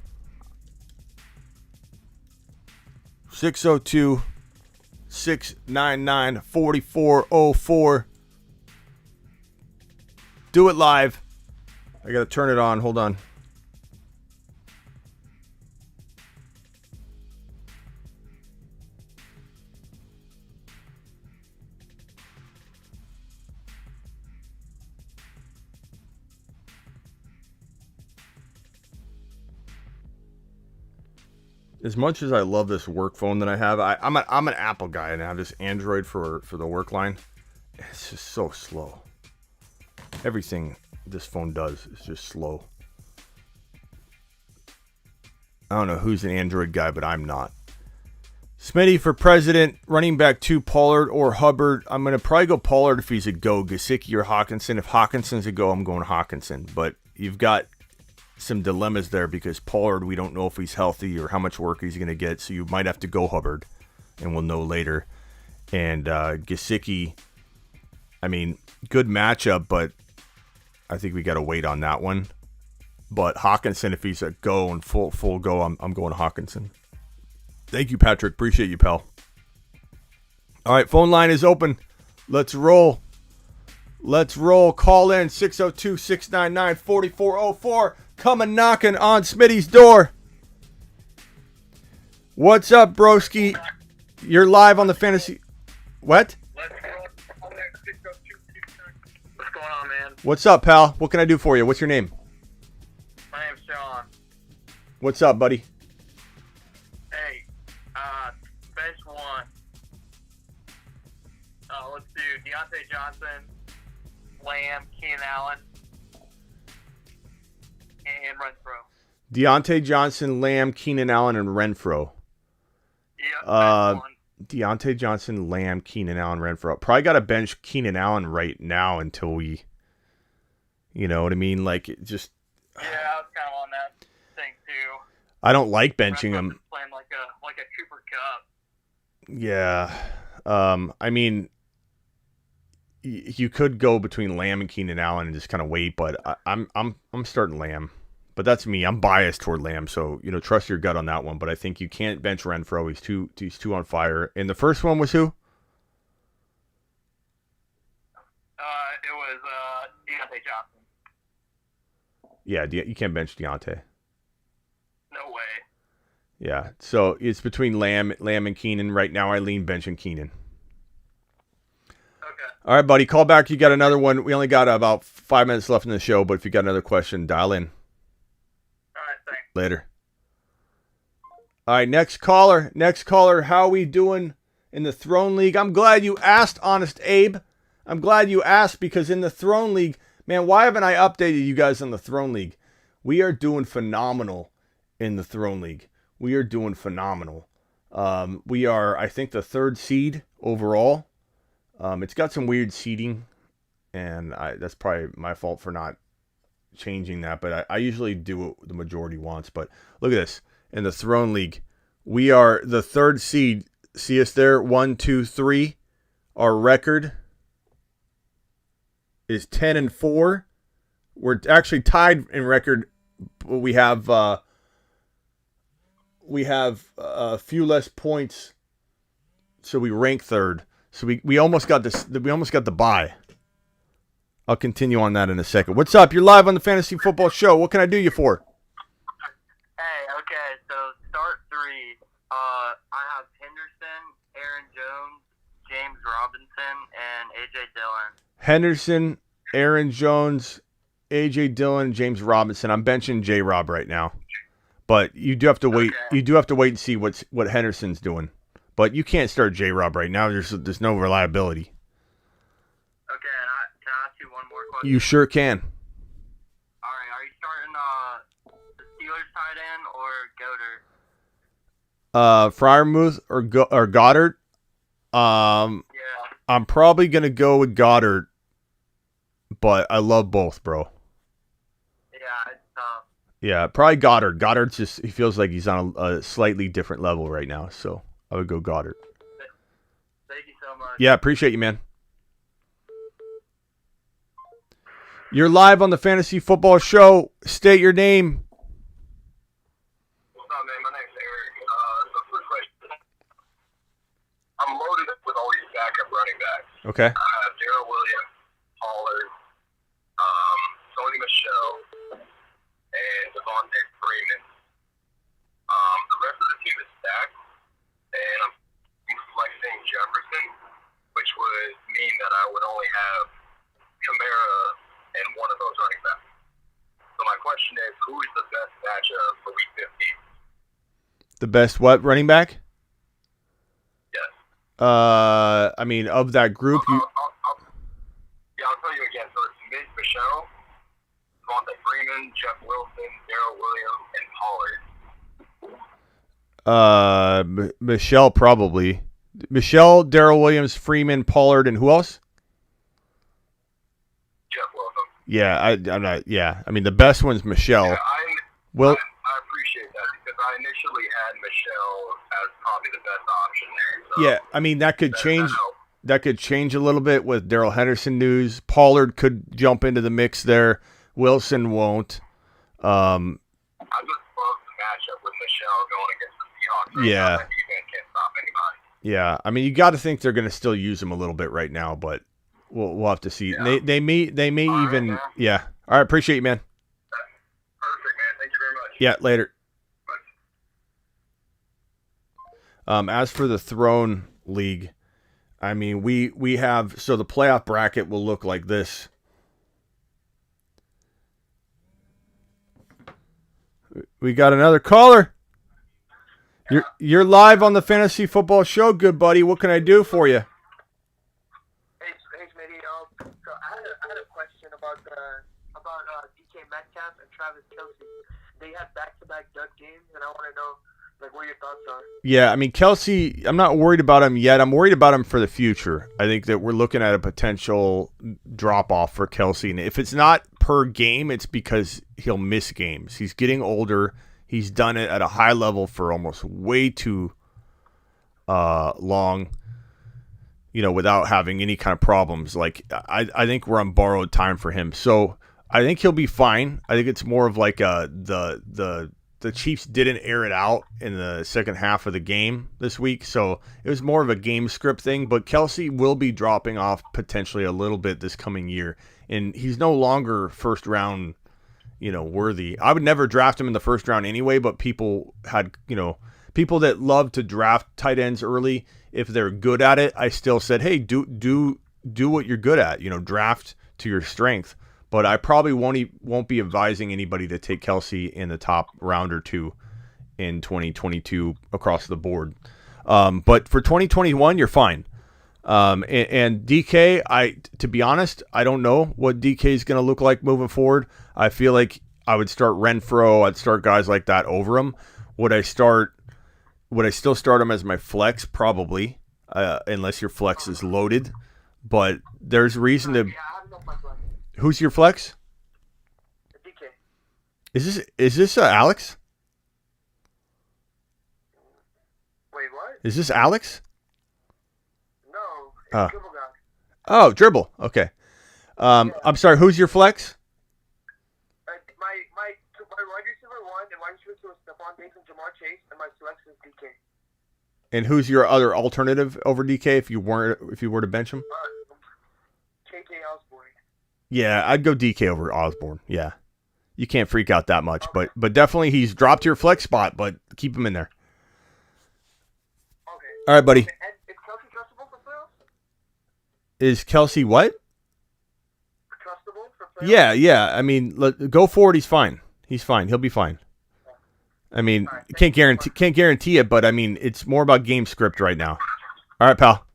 C: 602-699-4404. Do it live. I got to turn it on. Hold on. As much as I love this work phone that I have, I'm an Apple guy and I have this Android for the work line. It's just so slow. Everything this phone does is just slow. I don't know who's an Android guy, but I'm not. Smitty for president, running back 2, Pollard or Hubbard. I'm going to probably go Pollard if he's a go. Gesicki or Hawkinson. If Hawkinson's a go, I'm going Hawkinson. But you've got some dilemmas there because Pollard, we don't know if he's healthy or how much work he's going to get, so you might have to go Hubbard, and we'll know later. And Gesicki, I mean, good matchup, but I think we got to wait on that one. But Hawkinson, if he's a go and full go, I'm going Hawkinson. Thank you, Patrick. Appreciate you, pal. All right, phone line is open. Let's roll. Let's roll. Call in 602-699-4404. Coming knocking on Smitty's door. What's up, broski? You're live on the fantasy. What?
E: What's going on, man?
C: What's up, pal? What can I do for you? What's your name?
E: My name's Sean.
C: What's up, buddy?
E: Hey, bench one. Let's do Deontay Johnson, Lamb, Keenan Allen, and Renfro.
C: Deontay Johnson, Lamb, Keenan Allen, and Renfro.
E: Yep, bench one.
C: Deontay Johnson, Lamb, Keenan Allen, Renfro. Probably got to bench Keenan Allen right now until we, you know what I mean? Like, it just.
E: Yeah, I was kind of on that thing too.
C: I don't like benching
E: Renfro's
C: him.
E: been playing like a Cooper Cup.
C: Yeah. I mean, you could go between Lamb and Keenan Allen and just kind of wait, but I'm starting Lamb. But that's me. I'm biased toward Lamb, so trust your gut on that one. But I think you can't bench Renfro. He's too on fire. And the first one was who?
E: It was Deontay Johnson.
C: Yeah, you can't bench Deontay.
E: No way.
C: Yeah, so it's between Lamb and Keenan. Right now I lean benching Keenan.
E: Okay.
C: All right, buddy, call back. You got another one. We only got about 5 minutes left in the show, but if you got another question, dial in.
E: All right, thanks.
C: Later. All right, next caller. How we doing in the Throne League? I'm glad you asked, Honest Abe. I'm glad you asked because in the Throne League, man, why haven't I updated you guys on the Throne League? We are doing phenomenal in the Throne League. We are doing phenomenal. We are, I think, the 3rd seed overall. It's got some weird seeding, and that's probably my fault for not changing that. But I usually do what the majority wants. But look at this. In the Throne League, we are the 3rd seed. See us there? 1, 2, 3. Our record is 10-4. We're actually tied in record. We have a few less points, so we rank 3rd. So we almost got this. We almost got the bye. I'll continue on that in a second. What's up? You're live on the Fantasy Football Show. What can I do you for?
E: Hey, okay, so start 3. I have Henderson, Aaron Jones, James Robinson, and A.J. Dillon.
C: Henderson, Aaron Jones, A.J. Dillon, James Robinson. I'm benching J-Rob right now. But you do have to wait.
E: Okay.
C: You do have to wait and see what Henderson's doing. But you can't start J-Rob right now. There's no reliability.
E: Okay, and can I ask you one more question?
C: You sure can.
E: All right, are you starting the Steelers tight end or Goddard?
C: Freiermuth or Goddard.
E: Yeah.
C: I'm probably gonna go with Goddard, but I love both, bro.
E: Yeah, it's tough.
C: Yeah, probably Goddard. Goddard's he feels like he's on a slightly different level right now, so I would go Goddard.
E: Thank you so much.
C: Yeah, appreciate you, man. You're live on the Fantasy Football Show. State your name.
E: What's up, man? My name's Eric. So first question.
C: Okay.
F: I have Daryl Williams, Pollard, Tony Michelle, and Devontae Freeman. The rest of the team is stacked, and I'm selecting Jefferson, which would mean that I would only have Kamara and one of those running backs. So my question is, who is the best matchup for Week 15?
C: The best what running back?
F: Yes.
C: I mean, of that group,
F: I'll tell you again. So it's Michelle, Devontae Freeman, Jeff Wilson, Daryl Williams, and Pollard.
C: Michelle probably. Michelle, Daryl Williams, Freeman, Pollard, and who else?
F: Jeff Wilson.
C: Yeah, I'm not. Yeah, I mean the best one's Michelle.
F: Yeah,
C: Well,
F: I appreciate that because I initially had Michelle as probably the best option there. So
C: yeah, I mean that could change.
F: helped.
C: That could change a little bit with Daryl Henderson news. Pollard could jump into the mix there. Wilson won't.
F: I just love the matchup with Michelle going against the Seahawks. Right
C: Yeah.
F: now. That defense can't stop anybody.
C: Yeah, I mean you got to think they're going to still use him a little bit right now, but we'll have to see.
F: Yeah.
C: They may
F: All right,
C: even
F: man.
C: yeah. All right, appreciate you, man.
F: Perfect, man. Thank you very much.
C: Yeah, later.
F: Bye.
C: As for the Throne League, I mean we have so the playoff bracket will look like this. We got another caller. You're live on the Fantasy Football Show, good buddy. What can I do for you?
G: Hey, Smitty. So I had a question about DK Metcalf and Travis Kelce. They had back-to-back dud games, and I want to know what your thoughts are.
C: Yeah, I mean Kelce, I'm not worried about him yet. I'm worried about him for the future. I think that we're looking at a potential drop off for Kelce, and if it's not per game, it's because he'll miss games. He's getting older. He's done it at a high level for almost way too long, without having any kind of problems. Like I think we're on borrowed time for him. So I think he'll be fine. I think it's more of like the Chiefs didn't air it out in the second half of the game this week, so it was more of a game script thing. But Kelce will be dropping off potentially a little bit this coming year, and he's no longer first round worthy. I would never draft him in the first round anyway, but people had, people that love to draft tight ends early, if they're good at it, I still said, hey, do what you're good at, draft to your strength. But I probably won't be advising anybody to take Kelce in the top round or two in 2022 across the board. But for 2021, you're fine. And DK, to be honest, I don't know what DK is going to look like moving forward. I feel like I would start Renfro. I'd start guys like that over him. Would I still start him as my flex? Probably, unless your flex is loaded. But there's reason to.
G: Yeah, I have no flex left.
C: Who's your flex?
G: DK.
C: Is this Alex?
G: Wait, what?
C: Is this Alex?
G: No,
C: Oh.
G: it's Dribble God.
C: Oh, Dribble. Okay. I'm sorry. Who's your flex?
G: My wide receiver one and wide receiver two is Stephon Diggs and Jamar Chase, and my flex is DK.
C: And who's your other alternative over DK if you were to bench him?
G: KJ Osborne.
C: Yeah, I'd go DK over Osborne. Yeah. You can't freak out that much, but definitely he's dropped your flex spot, but keep him in there.
G: Okay.
C: All right, buddy.
G: And is Kelce trustable for playoffs?
C: Is Kelce what?
G: Trustable for playoffs?
C: Yeah. I mean, go forward. He's fine. He's fine. He'll be fine. I mean, can't guarantee it, but I mean, it's more about game script right now. All right, pal.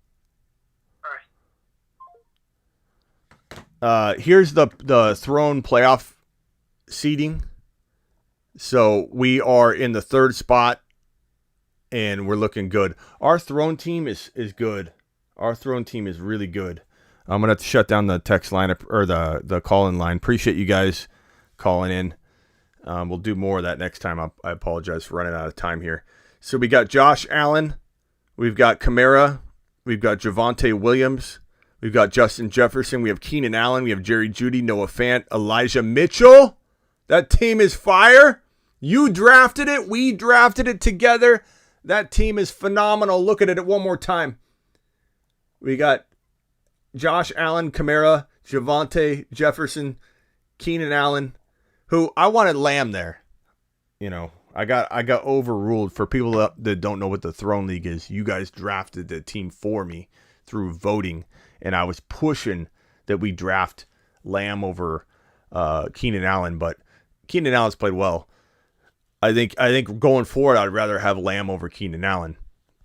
G: All right.
C: Here's the Throne playoff seeding. So we are in the third spot, and we're looking good. Our Throne team is good. Our Throne team is really good. I'm gonna have to shut down the text line or the call-in line. Appreciate you guys calling in. We'll do more of that next time. I apologize for running out of time here. So we got Josh Allen. We've got Kamara. We've got Javonte Williams. We've got Justin Jefferson. We have Keenan Allen. We have Jerry Jeudy, Noah Fant, Elijah Mitchell. That team is fire. You drafted it. We drafted it together. That team is phenomenal. Look at it one more time. We got Josh Allen, Kamara, Javonte, Jefferson, Keenan Allen, who I wanted Lamb there. You know, I got overruled. For people that don't know what the Throne League is, you guys drafted the team for me through voting, and I was pushing that we draft Lamb over Keenan Allen, but Keenan Allen's played well. I think going forward, I'd rather have Lamb over Keenan Allen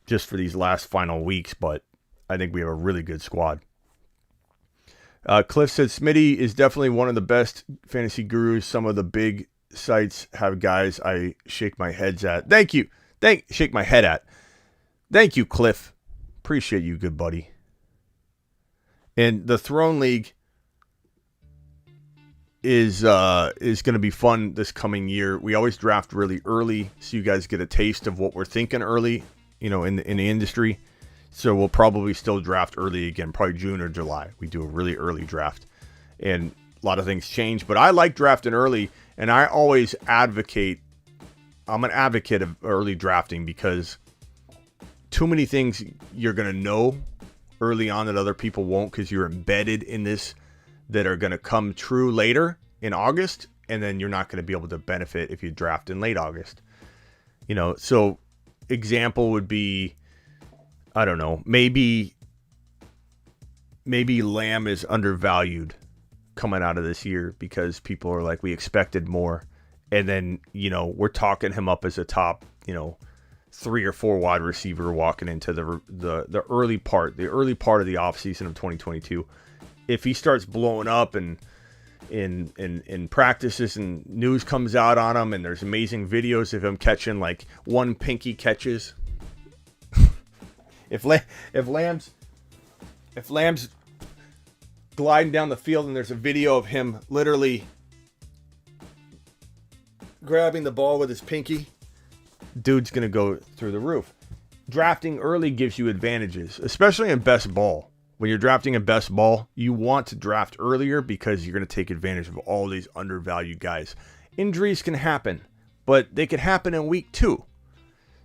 C: just for these last final weeks, but I think we have a really good squad. Cliff said Smitty is definitely one of the best fantasy gurus. Some of the big sites have guys I shake my heads at. Thank you. Shake my head at. Thank you, Cliff. Appreciate you, good buddy. And the Throne League is going to be fun this coming year. We always draft really early, so you guys get a taste of what we're thinking early, in the industry. So we'll probably still draft early again, probably June or July. We do a really early draft, and a lot of things change. But I like drafting early, and I always advocate. I'm an advocate of early drafting because too many things you're going to know early on that other people won't, because you're embedded in this, that are going to come true later in August, and then you're not going to be able to benefit if you draft in late August. So example would be, I don't know, maybe Lamb is undervalued coming out of this year because people are like, we expected more. And then, we're talking him up as a top, 3 or 4 wide receiver walking into the early part of the offseason of 2022. If he starts blowing up and in practices and news comes out on him, and there's amazing videos of him catching like one pinky catches. If Lamb's gliding down the field and there's a video of him literally grabbing the ball with his pinky, dude's going to go through the roof. Drafting early gives you advantages, especially in best ball. When you're drafting in best ball, you want to draft earlier because you're going to take advantage of all these undervalued guys. Injuries can happen, but they could happen in week 2.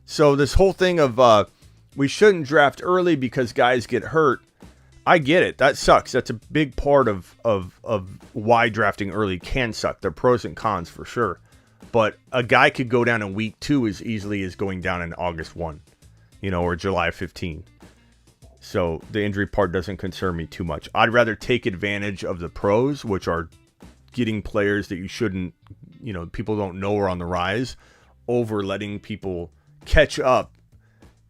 C: So this whole thing of we shouldn't draft early because guys get hurt, I get it. That sucks. That's a big part of why drafting early can suck. There are pros and cons for sure. But a guy could go down in week 2 as easily as going down in August 1, or July 15. So the injury part doesn't concern me too much. I'd rather take advantage of the pros, which are getting players that you shouldn't, people don't know are on the rise, over letting people catch up.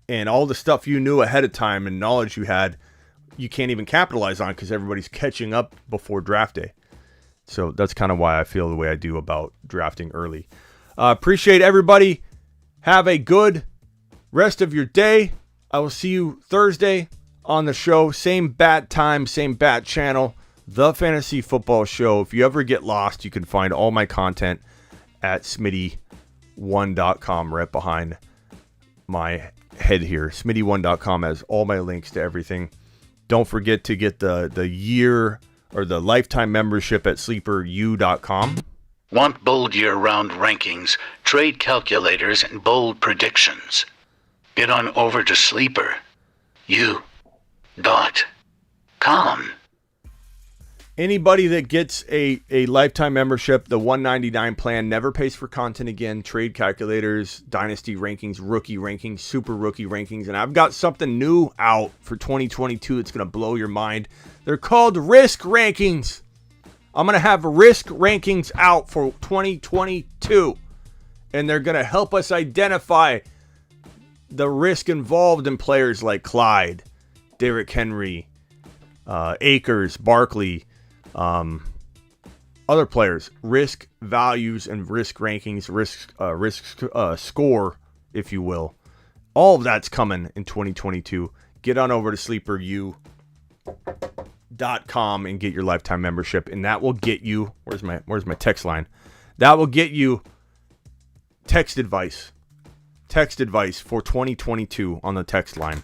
C: And all the stuff you knew ahead of time and knowledge you had, you can't even capitalize on because everybody's catching up before draft day. So that's kind of why I feel the way I do about drafting early. Appreciate everybody. Have a good rest of your day. I will see you Thursday on the show. Same bat time, same bat channel. The Fantasy Football Show. If you ever get lost, you can find all my content at smitty1.com right behind my head here. Smitty1.com has all my links to everything. Don't forget to get the year or the lifetime membership at sleeperu.com.
D: Want bold year-round rankings, trade calculators, and bold predictions? Get on over to sleeperu.com.
C: Anybody that gets a lifetime membership, the $199 plan never pays for content again. Trade calculators, dynasty rankings, rookie rankings, super rookie rankings. And I've got something new out for 2022 that's going to blow your mind. They're called risk rankings. I'm going to have risk rankings out for 2022. And they're going to help us identify the risk involved in players like Clyde, Derrick Henry, Akers, Barkley, other players, risk values and risk rankings, risk score, if you will. All of that's coming in 2022. Get on over to sleeperu.com and get your lifetime membership, and that will get you. Where's my text line? That will get you text advice for 2022 on the text line.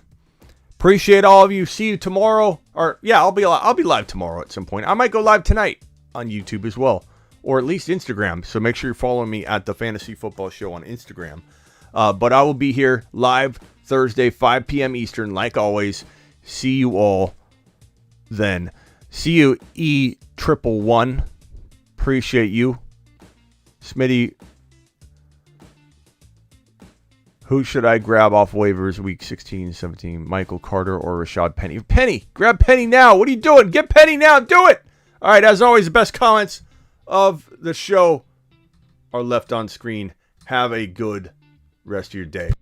C: Appreciate all of you. See you tomorrow. Or yeah, I'll be live tomorrow at some point. I might go live tonight on YouTube as well, or at least Instagram. So make sure you're following me at the Fantasy Football Show on Instagram. But I will be here live Thursday, 5 p.m. Eastern, like always. See you all then. See you, E111. Appreciate you. Smitty, who should I grab off waivers week 16, 17? Michael Carter or Rashad Penny? Penny! Grab Penny now! What are you doing? Get Penny now! Do it! All right, as always, the best comments of the show are left on screen. Have a good rest of your day.